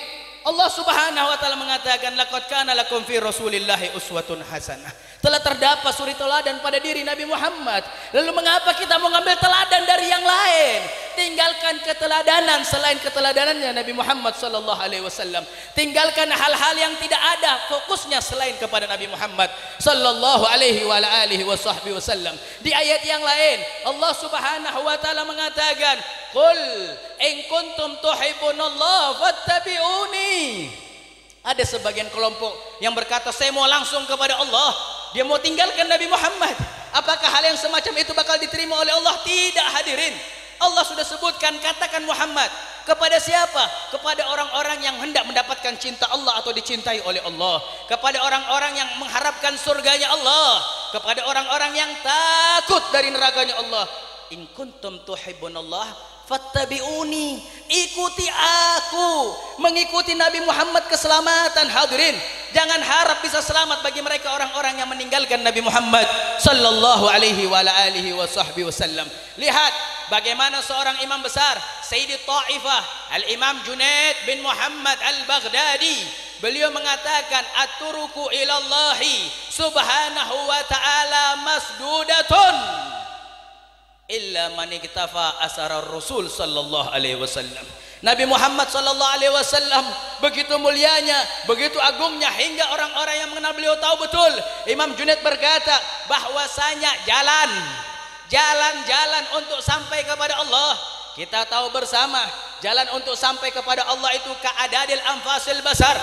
Allah subhanahu wa ta'ala mengatakan, laqad kana lakum fi rasulillahi uswatun hasanah, telah terdapat suri teladan pada diri Nabi Muhammad. Lalu mengapa kita mau ngambil teladan dari yang lain? Tinggalkan keteladanan selain keteladanannya Nabi Muhammad sallallahu alaihi wasallam. Tinggalkan hal-hal yang tidak ada fokusnya selain kepada Nabi Muhammad sallallahu alaihi wa alihi wasallam. Di ayat yang lain Allah subhanahu wa ta'ala mengatakan, qul in kuntum tuhibbunallaha fattabi'uni. Ada sebagian kelompok yang berkata, saya mau langsung kepada Allah, dia mau tinggalkan Nabi Muhammad. Apakah hal yang semacam itu bakal diterima oleh Allah? Tidak hadirin. Allah sudah sebutkan, katakan Muhammad, kepada siapa? Kepada orang-orang yang hendak mendapatkan cinta Allah atau dicintai oleh Allah, kepada orang-orang yang mengharapkan surganya Allah, kepada orang-orang yang takut dari nerakanya Allah. In kuntum tuhibbunallah fattabi'uni, ikuti aku. Mengikuti Nabi Muhammad keselamatan hadirin. Jangan harap bisa selamat bagi mereka orang-orang yang meninggalkan Nabi Muhammad sallallahu alaihi wa alihi wasallam. Lihat bagaimana seorang imam besar, Sayyidi Ta'ifah Al-Imam Junaid bin Muhammad Al-Baghdadi, beliau mengatakan, at-turuku ilallahi subhanahu wa ta'ala masdudatun illa man iktafa asarar Rasul sallallahu alaihi wasallam. Nabi Muhammad sallallahu alaihi wasallam begitu mulianya, begitu agungnya, hingga orang-orang yang mengenal beliau tahu betul. Imam Junaid berkata bahwasanya jalan-jalan untuk sampai kepada Allah, kita tahu bersama, jalan untuk sampai kepada Allah itu ka'adadil anfasil basar.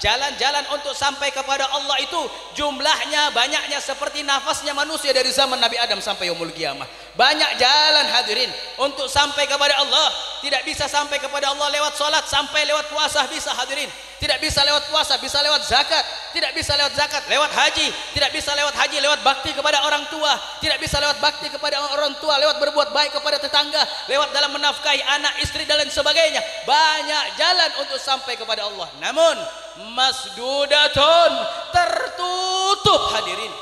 Jalan-jalan untuk sampai kepada Allah itu jumlahnya, banyaknya seperti nafasnya manusia dari zaman Nabi Adam sampai yaumul qiyamah. Banyak jalan hadirin untuk sampai kepada Allah. Tidak bisa sampai kepada Allah lewat salat, sampai lewat puasa bisa hadirin. Tidak bisa lewat puasa, bisa lewat zakat. Tidak bisa lewat zakat, lewat haji. Tidak bisa lewat haji, lewat bakti kepada orang tua. Tidak bisa lewat bakti kepada orang tua, lewat berbuat baik kepada tetangga, lewat dalam menafkahi anak, istri dan lain sebagainya. Banyak jalan untuk sampai kepada Allah. Namun masdudatun, tertutup hadirin.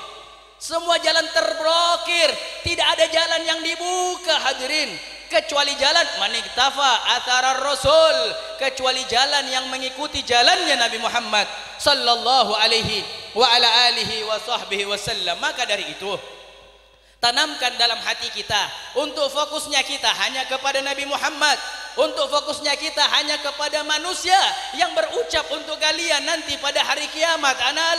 Semua jalan terblokir, tidak ada jalan yang dibuka hadirin, kecuali jalan maniktafa atharar Rasul, kecuali jalan yang mengikuti jalannya Nabi Muhammad sallallahu alaihi wa ala alihi wa sahbihi wasallam. Maka dari itu, tanamkan dalam hati kita untuk fokusnya kita hanya kepada Nabi Muhammad, Untuk fokusnya kita hanya kepada manusia yang berucap untuk kalian nanti pada hari kiamat, ana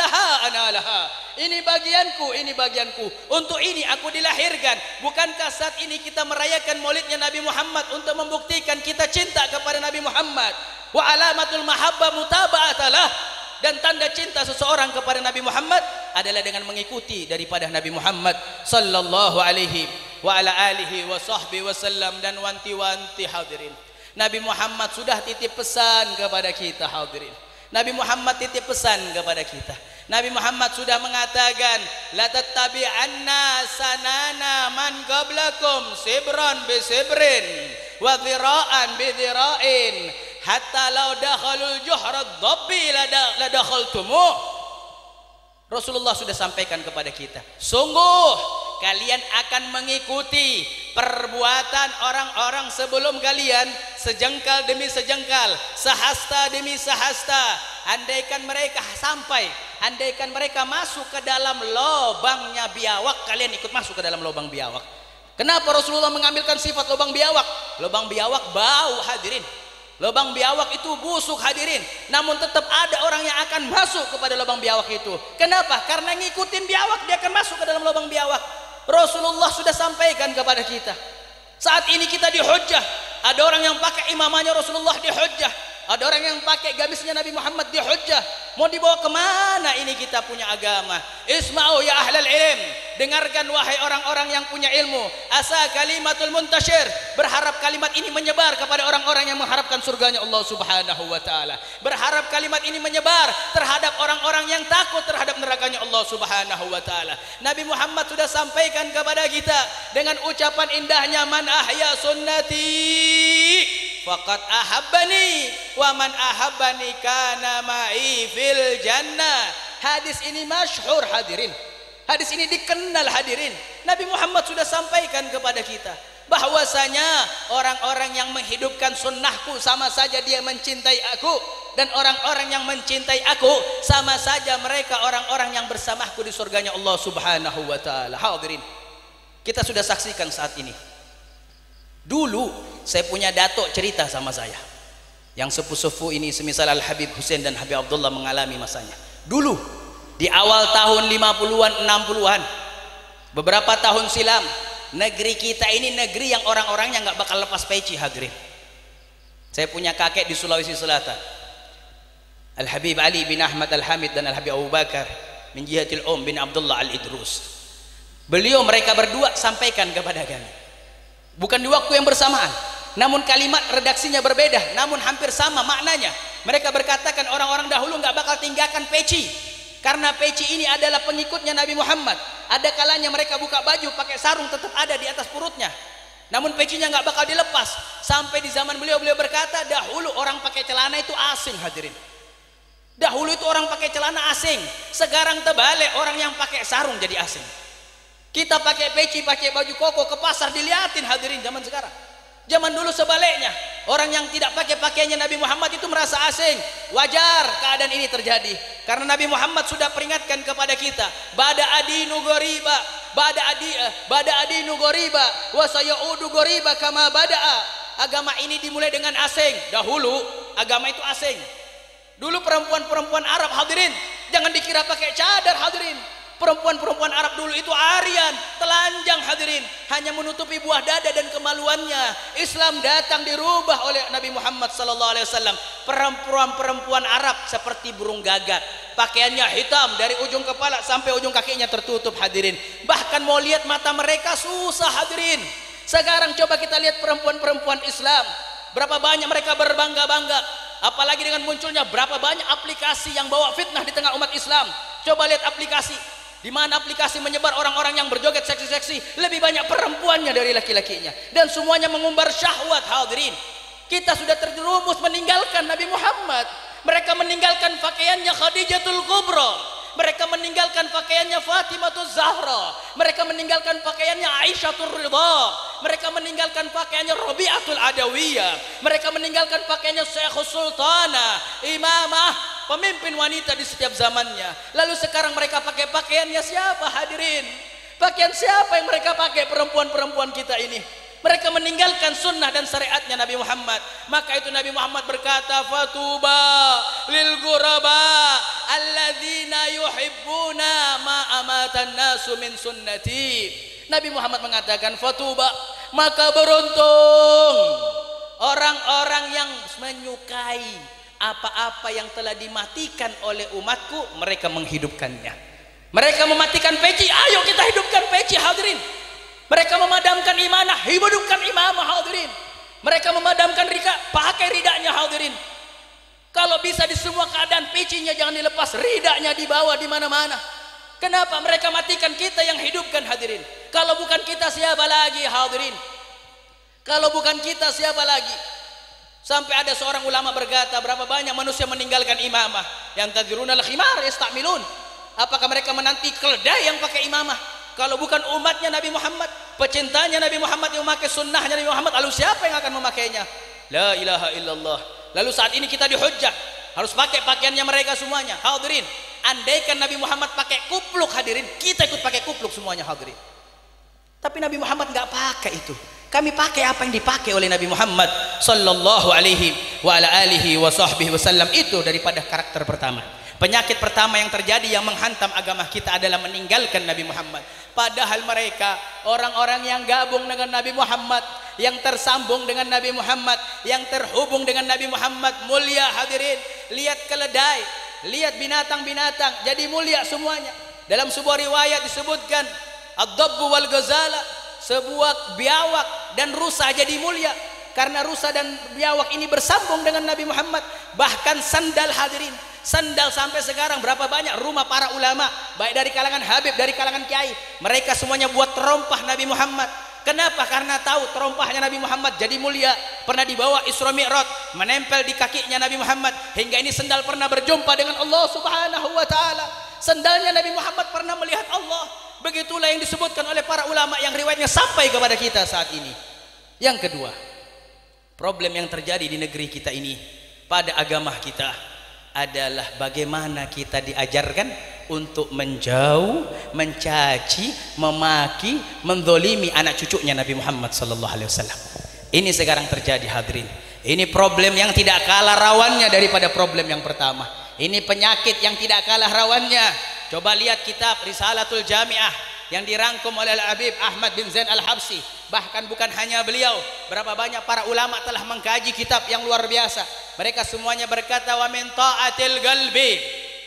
laha. Ini bagianku, ini bagianku. Untuk ini aku dilahirkan. Bukankah saat ini kita merayakan maulidnya Nabi Muhammad untuk membuktikan kita cinta kepada Nabi Muhammad? Wa alamatul mahabbah mutaba'atalah. Dan tanda cinta seseorang kepada Nabi Muhammad adalah dengan mengikuti daripada Nabi Muhammad sallallahu alaihi wa ala alihi wa sahbihi wasallam. Dan wanti-wanti hadirin, Nabi Muhammad sudah titip pesan kepada kita hadirin. Nabi Muhammad titip pesan kepada kita. Nabi Muhammad sudah mengatakan, la tattabi'anna sanana man qablakum sibran bi sibrin wa dhira'an bi dhira'in hatta law dakhalul juhra dhabbi la dakhaltumuh. Rasulullah sudah sampaikan kepada kita, sungguh kalian akan mengikuti perbuatan orang-orang sebelum kalian, sejengkal demi sejengkal, sehasta demi sehasta. Andaikan mereka sampai, andaikan mereka masuk ke dalam lubangnya biawak, kalian ikut masuk ke dalam lubang biawak. Kenapa Rasulullah mengambilkan sifat lubang biawak? Lubang biawak bau hadirin. Lubang biawak itu busuk hadirin. Namun tetap ada orang yang akan masuk kepada lubang biawak itu. Kenapa? Karena ngikutin biawak dia akan masuk ke dalam lubang biawak. Rasulullah sudah sampaikan kepada kita. Saat ini kita dihujjah. Ada orang yang pakai imamahnya Rasulullah dihujjah. Ada orang yang pakai gamisnya Nabi Muhammad dihujjah. Mau dibawa kemana ini kita punya agama? Isma'u ya ahlal ilm. Dengarkan wahai orang-orang yang punya ilmu. Asa kalimatul muntashir. Berharap kalimat ini menyebar kepada orang-orang yang mengharapkan surganya Allah subhanahu wa ta'ala. Berharap kalimat ini menyebar terhadap orang-orang yang takut terhadap nerakanya Allah subhanahu wa ta'ala. Nabi Muhammad sudah sampaikan kepada kita dengan ucapan indahnya, man ahya sunnati faqad ahabbani wa man ahabbani kana ma'i fil jannah. Hadis ini masyhur hadirin. Hadis ini dikenal hadirin. Nabi Muhammad sudah sampaikan kepada kita bahwasanya orang-orang yang menghidupkan sunnahku sama saja dia mencintai aku, dan orang-orang yang mencintai aku sama saja mereka orang-orang yang bersamaku di surganya Allah subhanahu wa ta'ala. Hadirin, kita sudah saksikan saat ini. Dulu saya punya datuk cerita sama saya, yang sepuh-sepuh ini semisal Al-Habib Hussein dan Habib Abdullah mengalami masanya. Dulu di awal tahun 50-an 60-an, beberapa tahun silam, negeri kita ini negeri yang orang-orangnya nggak bakal lepas peci hadirin. Saya punya kakek di Sulawesi Selatan, Al-Habib Ali bin Ahmad Al-Hamid dan Al-Habib Abu Bakar min jihatil bin Abdullah Al-Idrus. Beliau mereka berdua sampaikan kepada kami, bukan di waktu yang bersamaan, namun kalimat redaksinya berbeda, namun hampir sama maknanya. Mereka berkatakan orang-orang dahulu nggak bakal tinggalkan peci, karena peci ini adalah pengikutnya Nabi Muhammad. Ada kalanya mereka buka baju pakai sarung tetap ada di atas perutnya, namun pecinya nggak bakal dilepas. Sampai di zaman beliau berkata, dahulu orang pakai celana itu asing hadirin. Dahulu itu orang pakai celana asing, sekarang terbalik, orang yang pakai sarung jadi asing. Kita pakai peci, pakai baju koko ke pasar diliatin hadirin zaman sekarang. Zaman dulu sebaliknya, orang yang tidak pakai pakaiannya Nabi Muhammad itu merasa asing. Wajar keadaan ini terjadi karena Nabi Muhammad sudah peringatkan kepada kita, bada adinu goriba, bada adinu goriba wa sayaudu goriba kama bada'a. Agama ini dimulai dengan asing. Dahulu agama itu asing. Dulu perempuan-perempuan Arab hadirin, jangan dikira pakai cadar hadirin. Perempuan-perempuan Arab dulu itu arian, telanjang hadirin, hanya menutupi buah dada dan kemaluannya. Islam datang dirubah oleh Nabi Muhammad SAW. Perempuan-perempuan Arab seperti burung gagak, pakaiannya hitam dari ujung kepala sampai ujung kakinya tertutup hadirin. Bahkan mau lihat mata mereka susah hadirin. Sekarang coba kita lihat perempuan-perempuan Islam, berapa banyak mereka berbangga-bangga. Apalagi dengan munculnya berapa banyak aplikasi yang bawa fitnah di tengah umat Islam. Coba lihat aplikasi, di mana aplikasi menyebar orang-orang yang berjoget seksi-seksi, lebih banyak perempuannya dari laki-lakinya, dan semuanya mengumbar syahwat hadirin. Kita sudah terjerumus meninggalkan Nabi Muhammad. Mereka meninggalkan pakaiannya Khadijatul Kubra, mereka meninggalkan pakaiannya Fatimatul Zahra, mereka meninggalkan pakaiannya Aisyatul Ridha, mereka meninggalkan pakaiannya Rabi'atul Adawiyah, mereka meninggalkan pakaiannya Syekhus Sultana, imamah, pemimpin wanita di setiap zamannya. Lalu sekarang mereka pakai pakaiannya siapa hadirin? Pakaian siapa yang mereka pakai? Perempuan-perempuan kita ini. Mereka meninggalkan sunnah dan syariatnya Nabi Muhammad. Maka itu Nabi Muhammad berkata, fatuba lil ghuraba alladzina yuhibbuna ma amatan nasu min sunnati. Nabi Muhammad mengatakan, fatuba, maka beruntung orang-orang yang menyukai apa-apa yang telah dimatikan oleh umatku, mereka menghidupkannya. Mereka mematikan peci, ayo kita hidupkan peci, hadirin. Mereka memadamkan imanah, hidupkan imamah, hadirin. Mereka memadamkan rida, pakai ridanya, hadirin. Kalau bisa di semua keadaan pecinya jangan dilepas, ridanya dibawa di mana-mana. Kenapa mereka matikan, kita yang hidupkan, hadirin? Kalau bukan kita siapa lagi, hadirin? Kalau bukan kita siapa lagi? Sampai ada seorang ulama berkata, berapa banyak manusia meninggalkan imamah? Yang tadhiruna al-khimar yastamilun. Apakah mereka menanti keledai yang pakai imamah? Kalau bukan umatnya Nabi Muhammad, pecintanya Nabi Muhammad yang memakai sunnahnya Nabi Muhammad, lalu siapa yang akan memakainya? La ilaha illallah. Lalu saat ini kita dihujjah, harus pakai pakaiannya mereka semuanya. Hadirin, andaikan Nabi Muhammad pakai kupluk, hadirin, kita ikut pakai kupluk semuanya, hadirin. Tapi Nabi Muhammad nggak pakai itu. Kami pakai apa yang dipakai oleh Nabi Muhammad sallallahu alaihi wa ala alihi wa sahbihi wasallam. Itu daripada karakter pertama. Penyakit pertama yang terjadi yang menghantam agama kita adalah meninggalkan Nabi Muhammad. Padahal mereka orang-orang yang gabung dengan Nabi Muhammad, yang tersambung dengan Nabi Muhammad, yang terhubung dengan Nabi Muhammad mulia, hadirin. Lihat keledai, lihat binatang-binatang jadi mulia semuanya. Dalam sebuah riwayat disebutkan ad-dabbu wal ghazala, sebuah biawak dan rusa jadi mulia karena rusa dan biawak ini bersambung dengan Nabi Muhammad. Bahkan sandal, hadirin, sandal sampai sekarang berapa banyak rumah para ulama, baik dari kalangan habib, dari kalangan kiai, mereka semuanya buat terompah Nabi Muhammad. Kenapa? Karena tahu terompahnya Nabi Muhammad jadi mulia, pernah dibawa Isra Mi'raj, menempel di kakinya Nabi Muhammad, hingga ini sandal pernah berjumpa dengan Allah Subhanahu wa taala. Sandalnya Nabi Muhammad pernah melihat Allah. Begitulah yang disebutkan oleh para ulama yang riwayatnya sampai kepada kita saat ini. Yang kedua, problem yang terjadi di negeri kita ini pada agama kita adalah bagaimana kita diajarkan untuk menjauh, mencaci, memaki, mendolimi anak cucunya Nabi Muhammad sallallahu alaihi wasallam. Ini sekarang terjadi, hadirin. Ini problem yang tidak kalah rawannya daripada problem yang pertama. Ini penyakit yang tidak kalah rawannya. Coba lihat kitab Risalatul Jami'ah yang dirangkum oleh Al-Habib Ahmad bin Zain Al-Habsi. Bahkan bukan hanya beliau, berapa banyak para ulama telah mengkaji kitab yang luar biasa. Mereka semuanya berkata, wa min ta'atil qalbi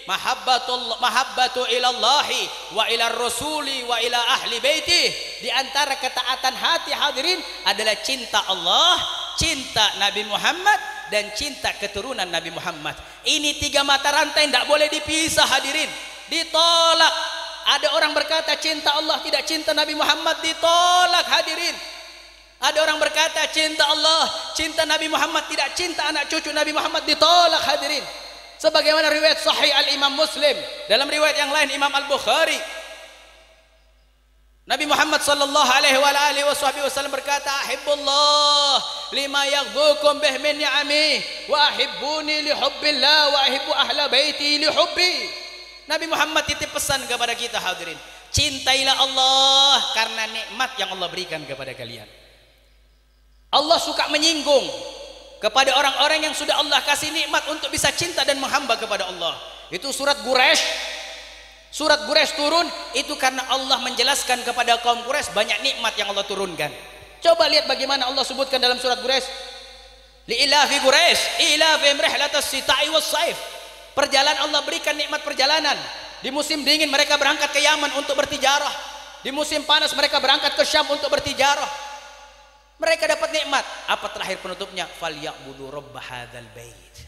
mahabbatu ilallahi wa ila rasuli wa ila ahli baiti. Di antara ketaatan hati, hadirin, adalah cinta Allah, cinta Nabi Muhammad, dan cinta keturunan Nabi Muhammad. Ini tiga mata rantai tidak boleh dipisah, hadirin. Ditolak. Ada orang berkata cinta Allah, tidak cinta Nabi Muhammad, ditolak, hadirin. Ada orang berkata cinta Allah, cinta Nabi Muhammad, tidak cinta anak cucu Nabi Muhammad, ditolak, hadirin. Sebagaimana riwayat sahih al-Imam Muslim, dalam riwayat yang lain Imam Al-Bukhari, Nabi Muhammad sallallahu alaihi wa alihi wasallam berkata, ahibbullah lima yaghbukum bih min ni'ami wa ahibbuni li hubbillah wa ahibbu ahla baiti li hubbi. Nabi Muhammad titip pesan kepada kita, hadirin, cintailah Allah karena nikmat yang Allah berikan kepada kalian. Allah suka menyinggung kepada orang-orang yang sudah Allah kasih nikmat untuk bisa cinta dan menghamba kepada Allah. Itu surat Quraisy. Surat Quraisy turun itu karena Allah menjelaskan kepada kaum Quraisy banyak nikmat yang Allah turunkan. Coba lihat bagaimana Allah sebutkan dalam surat Quraisy. Li ilafi Quraisy ilafihim rihlatas sita'i was saif. Perjalanan Allah berikan nikmat perjalanan. Di musim dingin mereka berangkat ke Yaman untuk bertijarah. Di musim panas mereka berangkat ke Syam untuk bertijarah. Mereka dapat nikmat. Apa terakhir penutupnya? Falyabudu rabb hadzal bait.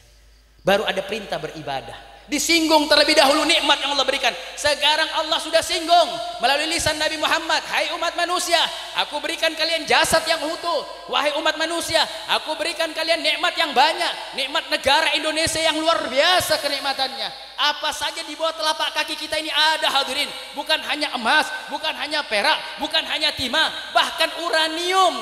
Baru ada perintah beribadah. Disinggung terlebih dahulu nikmat yang Allah berikan. Sekarang Allah sudah singgung melalui lisan Nabi Muhammad. Hai umat manusia, aku berikan kalian jasad yang utuh. Wahai umat manusia, aku berikan kalian nikmat yang banyak. Nikmat negara Indonesia yang luar biasa kenikmatannya. Apa saja di bawah telapak kaki kita ini ada, hadirin. Bukan hanya emas, bukan hanya perak, bukan hanya timah, bahkan uranium.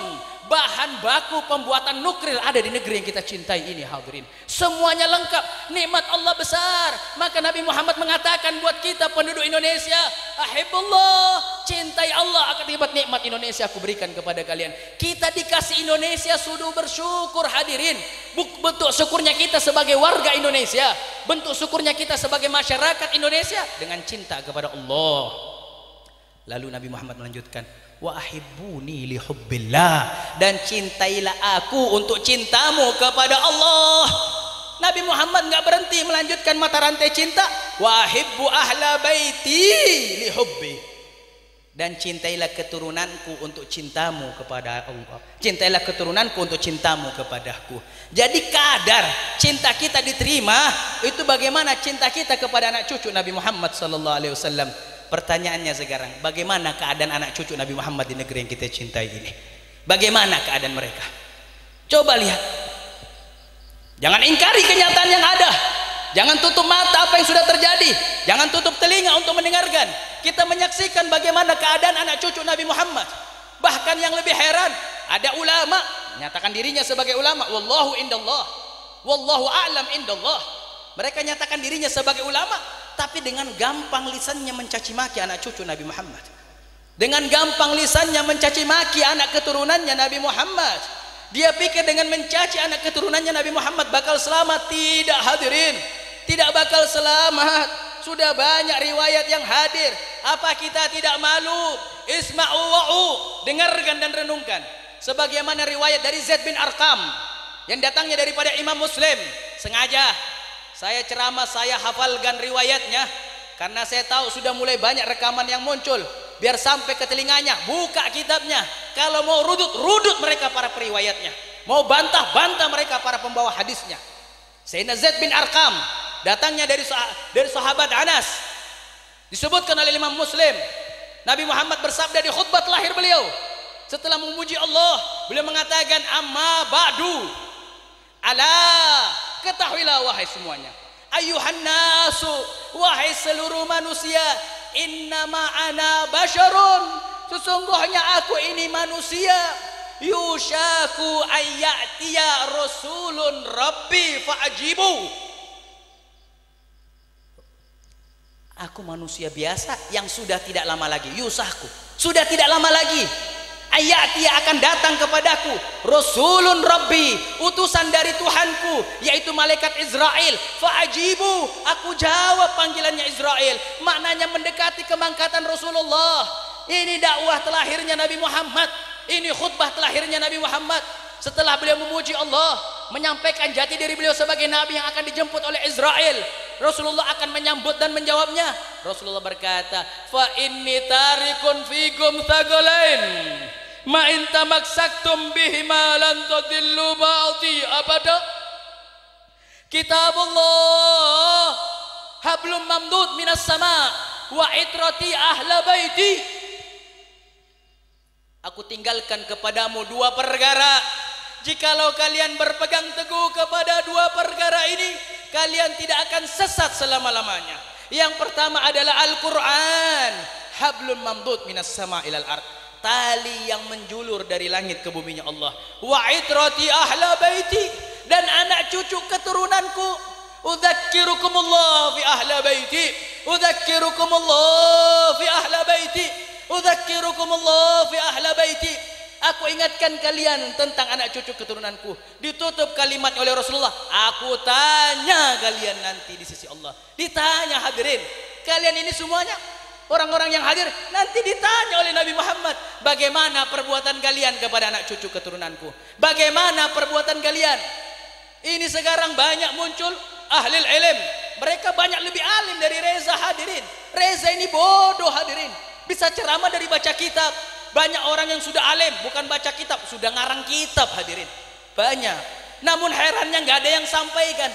bahan baku pembuatan nuklir ada di negeri yang kita cintai ini hadirin. Semuanya lengkap, nikmat Allah besar. Maka Nabi Muhammad mengatakan buat kita penduduk Indonesia, ahibullah, cintai Allah, akibat nikmat Indonesia aku berikan kepada kalian. Kita dikasih Indonesia sudah bersyukur hadirin. Bentuk syukurnya kita sebagai warga Indonesia, bentuk syukurnya kita sebagai masyarakat Indonesia dengan cinta kepada Allah. Lalu Nabi Muhammad melanjutkan, wa ahibbuni li hubbillah, dan cintailah aku untuk cintamu kepada Allah. Nabi Muhammad enggak berhenti melanjutkan mata rantai cinta, wa ahibbu ahla baiti li hubbi, dan cintailah keturunanku untuk cintamu kepada Allah. Cintailah keturunanku untuk cintamu kepadaku. Jadi kadar cinta kita diterima itu bagaimana cinta kita kepada anak cucu Nabi Muhammad sallallahu alaihi wasallam. Pertanyaannya sekarang, bagaimana keadaan anak cucu Nabi Muhammad di negeri yang kita cintai ini? Bagaimana keadaan mereka? Coba lihat. Jangan ingkari kenyataan yang ada. Jangan tutup mata apa yang sudah terjadi. Jangan tutup telinga untuk mendengarkan. Kita menyaksikan bagaimana keadaan anak cucu Nabi Muhammad. Bahkan yang lebih heran, ada ulama nyatakan dirinya sebagai ulama. Wallahu indallah, wallahu a'lam indallah. Mereka nyatakan dirinya sebagai ulama, tapi dengan gampang lisannya mencaci maki anak cucu Nabi Muhammad. Dengan gampang lisannya mencaci maki anak keturunannya Nabi Muhammad. Dia pikir dengan mencaci anak keturunannya Nabi Muhammad bakal selamat. Tidak hadirin, tidak bakal selamat. Sudah banyak riwayat yang hadir. Apa kita tidak malu? Isma'u wa'u, dengarkan dan renungkan. Sebagaimana riwayat dari Zaid bin Arqam yang datangnya daripada Imam Muslim. Sengaja saya ceramah, saya hafalkan riwayatnya karena saya tahu sudah mulai banyak rekaman yang muncul. Biar sampai ke telinganya, buka kitabnya. Kalau mau rudut mereka para periwayatnya. Mau bantah mereka para pembawa hadisnya. Sayyidina Zaid bin Arqam datangnya dari sahabat Anas. Disebutkan oleh Imam Muslim, Nabi Muhammad bersabda di khutbah lahir beliau. Setelah memuji Allah, beliau mengatakan, amma ba'du, ala, ketahuilah wahai semuanya, ayuhan nasu, wahai seluruh manusia, innama ana basyarun, sesungguhnya aku ini manusia, yushaku ayyatiya rasulun rabbi fa'ajibu. Aku manusia biasa yang sudah tidak lama lagi, yusahku, sudah tidak lama lagi, ayatiya akan datang kepadaku rasulun rabbi, utusan dari Tuhanku, yaitu malaikat Israel. Fa'ajibu, aku jawab panggilannya Israel. Maknanya mendekati kemangkatan Rasulullah. Ini dakwah telahirnya Nabi Muhammad, ini khutbah telahirnya Nabi Muhammad. Setelah beliau memuji Allah, menyampaikan jati diri beliau sebagai nabi yang akan dijemput oleh Israel, Rasulullah akan menyambut dan menjawabnya. Rasulullah berkata, fa inni tarikun fikum thaqalain ma in tamaksaktum bihima lan tadillu ba'di abada. Kitabullah hablum mamdud minas sama wa itrati ahla baiti. Aku tinggalkan kepadamu dua perkara. Jikalau kalian berpegang teguh kepada dua perkara ini, kalian tidak akan sesat selama-lamanya. Yang pertama adalah Al-Quran, hablum mamdud minas sama ilal ard, tali yang menjulur dari langit ke buminya Allah. Wa itrati ahla baiti, dan anak cucu keturunanku. Udzakkirukumullah fi ahla baiti, udzakkirukumullah fi ahla baiti, udzakkirukumullah fi ahla baiti. Aku ingatkan kalian tentang anak cucu keturunanku. Ditutup kalimat oleh Rasulullah, aku tanya kalian nanti di sisi Allah. Ditanya hadirin, kalian ini semuanya orang-orang yang hadir nanti ditanya oleh Nabi Muhammad, bagaimana perbuatan kalian kepada anak cucu keturunanku? Bagaimana perbuatan kalian? Ini sekarang banyak muncul ahli ilm, mereka banyak lebih alim dari Reza hadirin. Reza ini bodoh hadirin, bisa ceramah dari baca kitab. Banyak orang yang sudah alim, bukan baca kitab, sudah ngarang kitab hadirin. Banyak. Namun herannya nggak ada yang sampaikan.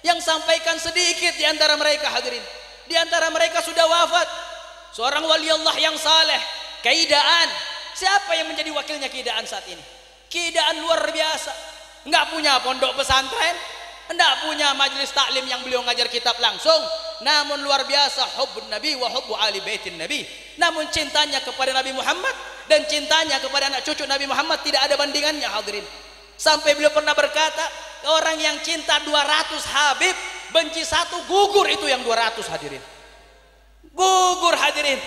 Yang sampaikan sedikit di antara mereka hadirin. Di antara mereka sudah wafat seorang wali Allah yang saleh, Keidaan. Siapa yang menjadi wakilnya Keidaan saat ini? Keidaan luar biasa. Nggak punya pondok pesantren, nggak punya majelis taklim yang beliau ngajar kitab langsung. Namun luar biasa hubbun Nabi wa hubbu ali baitin Nabi. Namun cintanya kepada Nabi Muhammad dan cintanya kepada anak cucu Nabi Muhammad tidak ada bandingannya hadirin. Sampai beliau pernah berkata, orang yang cinta 200 Habib, benci satu, gugur itu yang 200 hadirin. Gugur hadirin.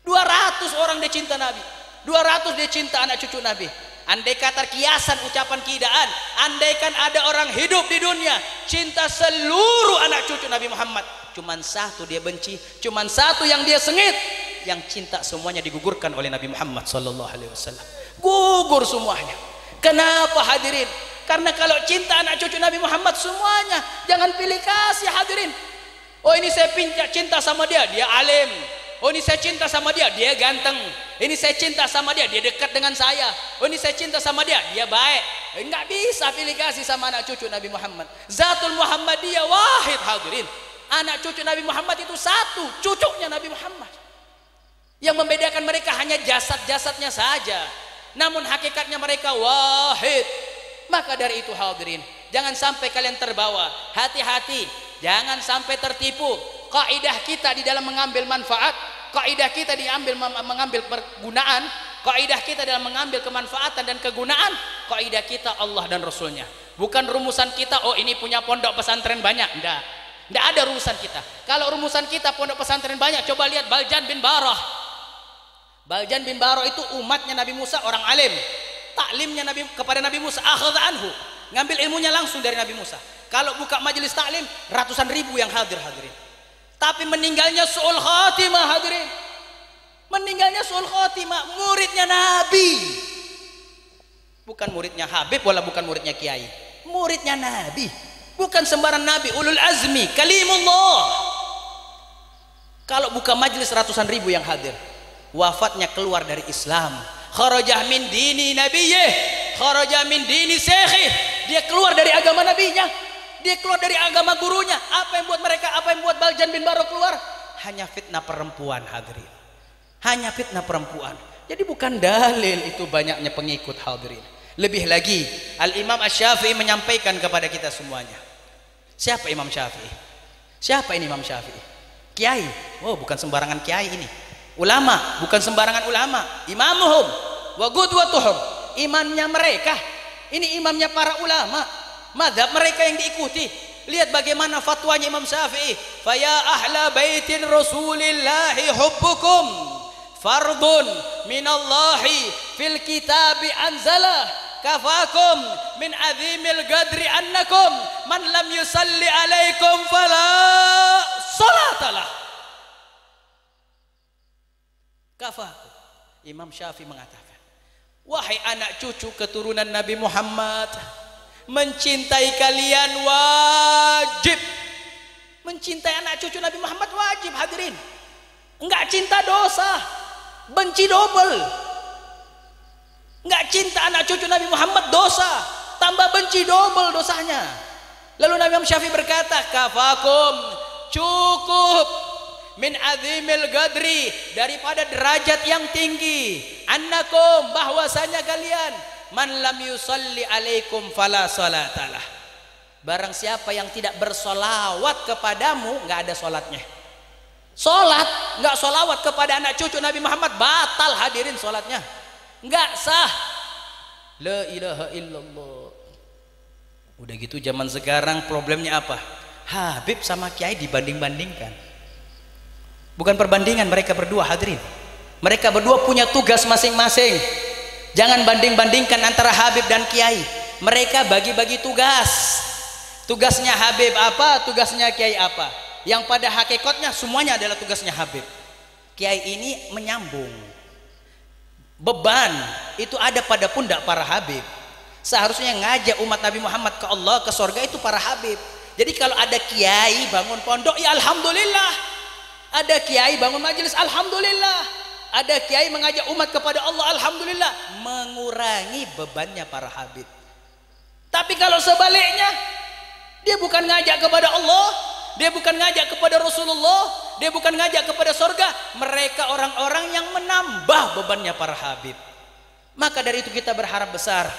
200 orang dia cinta Nabi, 200 dia cinta anak cucu Nabi. Andai kata kiasan ucapan kidaan, andaikan ada orang hidup di dunia cinta seluruh anak cucu Nabi Muhammad, cuman satu dia benci, cuman satu yang dia sengit, yang cinta semuanya digugurkan oleh Nabi Muhammad sallallahu alaihi wasallam. Gugur semuanya. Kenapa hadirin? Karena kalau cinta anak cucu Nabi Muhammad semuanya, jangan pilih kasih hadirin. Oh ini saya cinta sama dia, dia alim. Oh ini saya cinta sama dia, dia ganteng. Ini saya cinta sama dia, dia dekat dengan saya. Oh ini saya cinta sama dia, dia baik. Enggak bisa pilih kasih sama anak cucu Nabi Muhammad. Zatul Muhammadiyah wahid hadirin. Anak cucu Nabi Muhammad itu satu, cucunya Nabi Muhammad. Yang membedakan mereka hanya jasad-jasadnya saja, namun hakikatnya mereka wahid. Maka dari itu hadirin, jangan sampai kalian terbawa. Hati-hati, jangan sampai tertipu. Kaidah kita di dalam mengambil manfaat, kaidah kita mengambil pergunaan, kaidah kita dalam mengambil kemanfaatan dan kegunaan, kaidah kita Allah dan Rasulnya. Bukan rumusan kita, oh ini punya pondok pesantren banyak. Enggak ada rumusan kita. Kalau rumusan kita pondok pesantren banyak, coba lihat Baljan bin Barah. Baljan bin Barah itu umatnya Nabi Musa, orang alim. Taklimnya Nabi kepada Nabi Musa, akhadha anhu, ngambil ilmunya langsung dari Nabi Musa. Kalau buka majelis taklim, ratusan ribu yang hadirin. Tapi meninggalnya su'ul khatimah hadirin. Meninggalnya su'ul khatimah, muridnya Nabi. Bukan muridnya Habib, wala bukan muridnya Kiai. Muridnya Nabi. Bukan sembarang Nabi, ulul azmi, kalimullah. Kalau buka majelis ratusan ribu yang hadir. Wafatnya keluar dari Islam. Kharajah min dini nabiyyih, kharajah min dini syekhih. Dia keluar dari agama nabinya. Dia keluar dari agama gurunya. Apa yang buat mereka, apa yang buat Baljan bin Barah keluar? Hanya fitnah perempuan hadirin. Hanya fitnah perempuan. Jadi bukan dalil itu banyaknya pengikut hadirin. Lebih lagi, Al-Imam Asy-Syafi'i menyampaikan kepada kita semuanya. Siapa Imam Syafi'i? Siapa ini Imam Syafi'i? Kiai. Oh, bukan sembarangan kiai ini. Ulama, bukan sembarangan ulama. Imamuhum wa qudwatuhum. Imamnya mereka. Ini imamnya para ulama. Mazhab mereka yang diikuti. Lihat bagaimana fatwanya Imam Syafi'i. Faya ahla baitin Rasulillahi hubbukum fardun minallahi fil kitabi anzalah kafakum min azimil gadri annakum man lam yusalli alaikum fala salatalah. Kafakum. Imam Syafi'i mengatakan, wahai anak cucu keturunan Nabi Muhammad, mencintai kalian wajib. Mencintai anak cucu Nabi Muhammad wajib hadirin. Enggak cinta dosa, benci double. Enggak cinta anak cucu Nabi Muhammad dosa, tambah benci double dosanya. Lalu Nabi Muhammad Syafi'i berkata, kafakum, cukup min azimil gadri, daripada derajat yang tinggi, annakum, bahwasanya kalian, man lam yusalli alaikum fala salatalah. Barang siapa yang tidak bersolawat kepadamu, nggak ada solatnya. Solat nggak solawat kepada anak cucu Nabi Muhammad, batal hadirin solatnya, nggak sah. La ilaha illallah. Udah gitu zaman sekarang problemnya apa? Habib sama Kiai dibanding-bandingkan. Bukan perbandingan, mereka berdua hadirin. Mereka berdua punya tugas masing-masing. Jangan banding-bandingkan antara Habib dan Kiai. Mereka bagi-bagi tugas. Tugasnya Habib apa, tugasnya Kiai apa. Yang pada hakikatnya semuanya adalah tugasnya Habib. Kiai ini menyambung. Beban itu ada pada pundak para Habib. Seharusnya ngajak umat Nabi Muhammad ke Allah, ke surga itu para Habib. Jadi kalau ada Kiai bangun pondok, ya alhamdulillah. Ada Kiai bangun majelis, alhamdulillah. Ada Kiai mengajak umat kepada Allah, alhamdulillah. Mengurangi bebannya para Habib. Tapi kalau sebaliknya, dia bukan ngajak kepada Allah, dia bukan ngajak kepada Rasulullah, dia bukan ngajak kepada surga. Mereka orang-orang yang menambah bebannya para Habib. Maka dari itu kita berharap besar,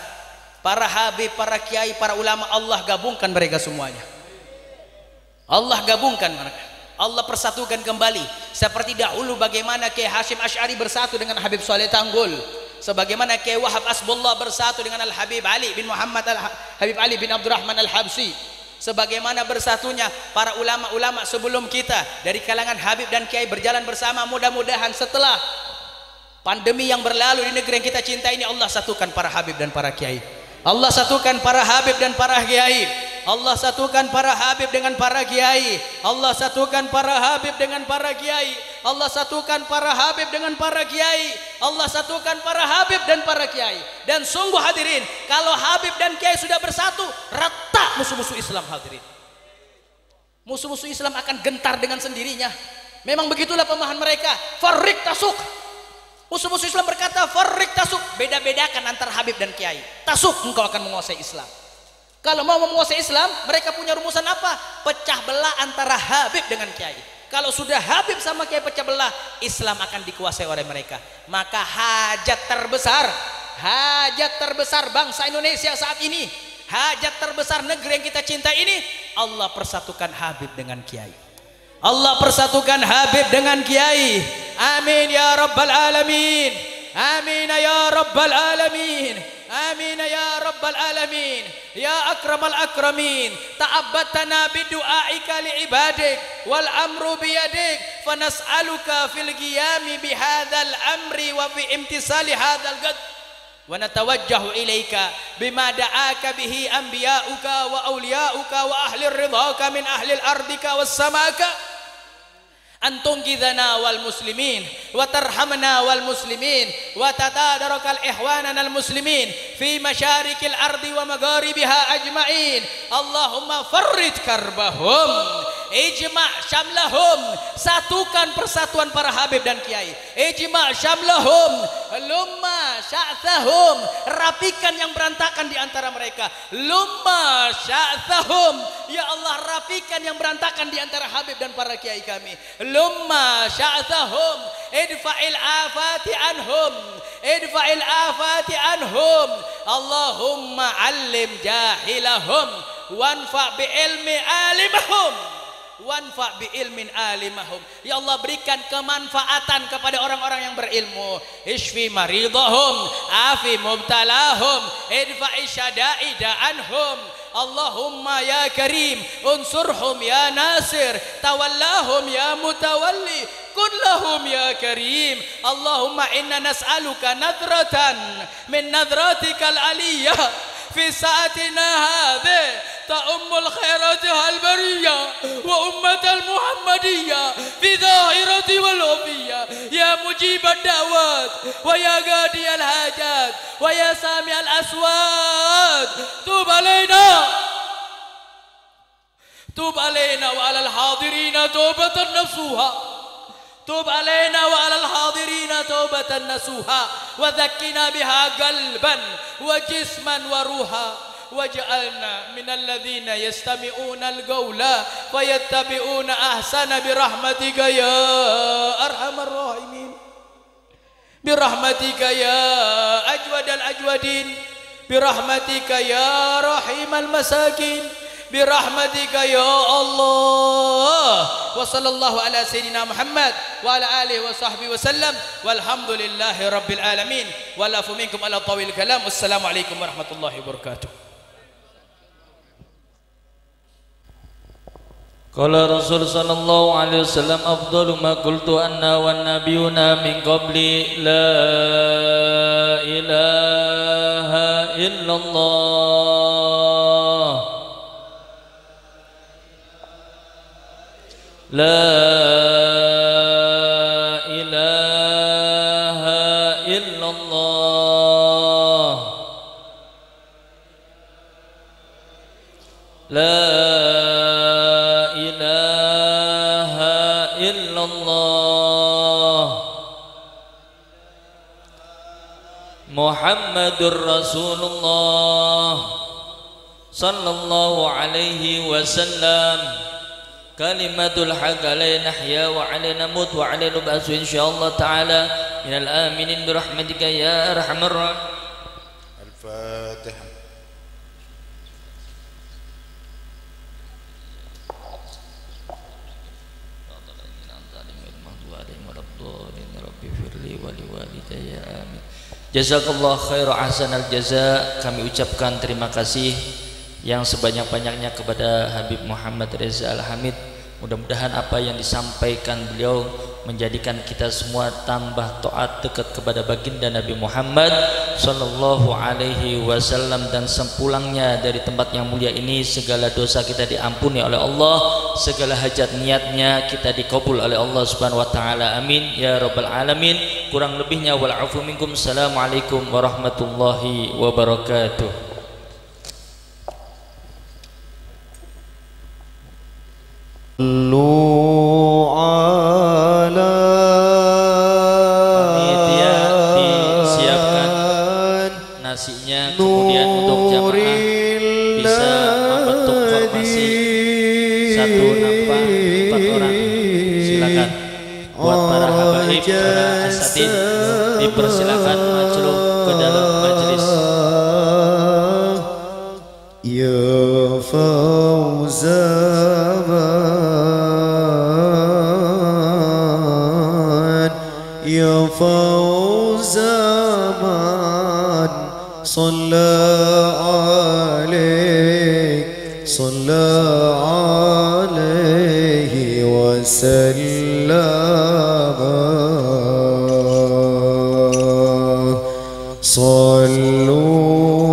para Habib, para Kiai, para ulama, Allah gabungkan mereka semuanya. Allah gabungkan mereka. Allah persatukan kembali seperti dahulu bagaimana Kiai Hashim Asy'ari bersatu dengan Habib Saleh Tanggul, sebagaimana Kiai Wahab Asbullah bersatu dengan Al Habib Ali bin Muhammad Habib Ali bin Abdurrahman Al Habsyi, sebagaimana bersatunya para ulama-ulama sebelum kita dari kalangan Habib dan Kiai berjalan bersama. Mudah-mudahan setelah pandemi yang berlalu di negeri yang kita cintai ini, Allah satukan para Habib dan para Kiai. Allah satukan para Habib dan para Kiai. Allah satukan para Habib dengan para Kiai. Allah satukan para Habib dengan para Kiai. Allah satukan para Habib dengan para Kiai. Allah satukan para Habib dan para Kiai. Dan sungguh hadirin, kalau Habib dan Kiai sudah bersatu, retak musuh-musuh Islam hadirin. Musuh-musuh Islam akan gentar dengan sendirinya. Memang begitulah pemahaman mereka. Farrik tasuk. Musuh-musuh Islam berkata, farrik tasuk, beda-bedakan antara Habib dan Kiai. Tasuk, engkau akan menguasai Islam. Kalau mau menguasai Islam, mereka punya rumusan apa? Pecah belah antara Habib dengan Kiai. Kalau sudah Habib sama Kiai pecah belah, Islam akan dikuasai oleh mereka. Maka hajat terbesar bangsa Indonesia saat ini, hajat terbesar negeri yang kita cintai ini, Allah persatukan Habib dengan Kiai. Allah persatukan Habib dengan Kiai. Amin ya rabbal alamin. Amin ya rabbal alamin. Amin ya rabbal alamin. Ya akramal akramin, ta'abbatana bidu'aika li'ibadik wal amru biyadik, fanas'aluka fil qiyami bihadzal amri wa fi imtisali hadzal gad, wa natawajjahu ilaika bima da'aka bihi anbiya'uka wa awliya'uka wa ahli ridhaka min ahli al-ardika was samaka, antum kidana wal muslimin wa tarhamna wal muslimin wa tatadarakal ihwanana al muslimin fi masyarikil ardi wa magharibiha ajma'in. Allahumma farrij karbahum, ijma' syamlahum, satukan persatuan para Habib dan Kiai. Ijma' syamlahum, lumma sya'thahum, rapikan yang berantakan di antara mereka. Lumma sya'thahum, ya Allah rapikan yang berantakan di antara Habib dan para Kiai kami. Lumma sya'thahum, idfa'il afati anhum, idfa'il afati anhum. Allahumma allim jahilahum wanfa' bi ilmi alimahum, wanfa' bi ilmin alimahum. Ya Allah berikan kemanfaatan kepada orang-orang yang berilmu. Ishfi maridahum, afi mubtalahum, idfa'i syada'ida anhum. Allahumma ya karim unsurhum ya nasir, tawallahum ya mutawalli, kun lahum ya karim. Allahumma inna nas'aluka nadratan min nadratikal aliyah fi sa'atina hadhi تأم الخيرات البرية وأمة المحمدية في ظاهرة والخفية، يا مجيب الدعوات ويا قاضي الحاجات ويا سامع الأصوات، توب علينا، توب علينا وعلى الحاضرين توبة نصوحا، توب علينا وعلى الحاضرين توبة نصوحا، وذكنا بها قلبا وجسما وروحا، waj'alna minal ladzina yastami'una al-qawla fayattabi'una ahsana birahmatika ya arhamar rahimin, birahmatika ya ajwadal ajwadin, birahmatika ya rahimal masakin, birahmatika ya Allah. Wa sallallahu ala sayyidina Muhammad wa ala alihi wa sahbihi wa sallam, walhamdulillahi rabbil alamin, walafu minkum ala tawil kalam. Wassalamualaikum warahmatullahi wabarakatuh. Qala Rasul sallallahu alaihi wasallam, afdalu ma qultu anna wan nabiyuna min qabli la ilaha illallah, la ilaha illallah, la Muhammadur Rasulullah sallallahu alaihi wasallam. Kalimatul haq alaina nahya wa alaina namut wa alaina nub'atsu insyaallah ta'ala minal aminin birahmatika ya arhamar rahimin. Al-Fatihah. Jazakallah khairu ahsanal jaza. Kami ucapkan terima kasih yang sebanyak-banyaknya kepada Habib Muhammad Reza Al-Hamid. Mudah-mudahan apa yang disampaikan beliau menjadikan kita semua tambah taat dekat kepada baginda Nabi Muhammad sallallahu alaihi wasallam, dan sepulangnya dari tempat yang mulia ini segala dosa kita diampuni oleh Allah, segala hajat niatnya kita dikabul oleh Allah Subhanahu wa taala. Amin ya rabbal alamin. Kurang lebihnya wal afu minkum. Assalamualaikum warahmatullahi wabarakatuh. Panitia disiapkan nasinya, kemudian untuk jamaah bisa membentuk formasi 1 nampak 4 orang. Silakan buat para habaib, para asatid dipersilakan maju ke dalam majelis. Ya Fauza يا فوز من صلى عليه وسلم صلوا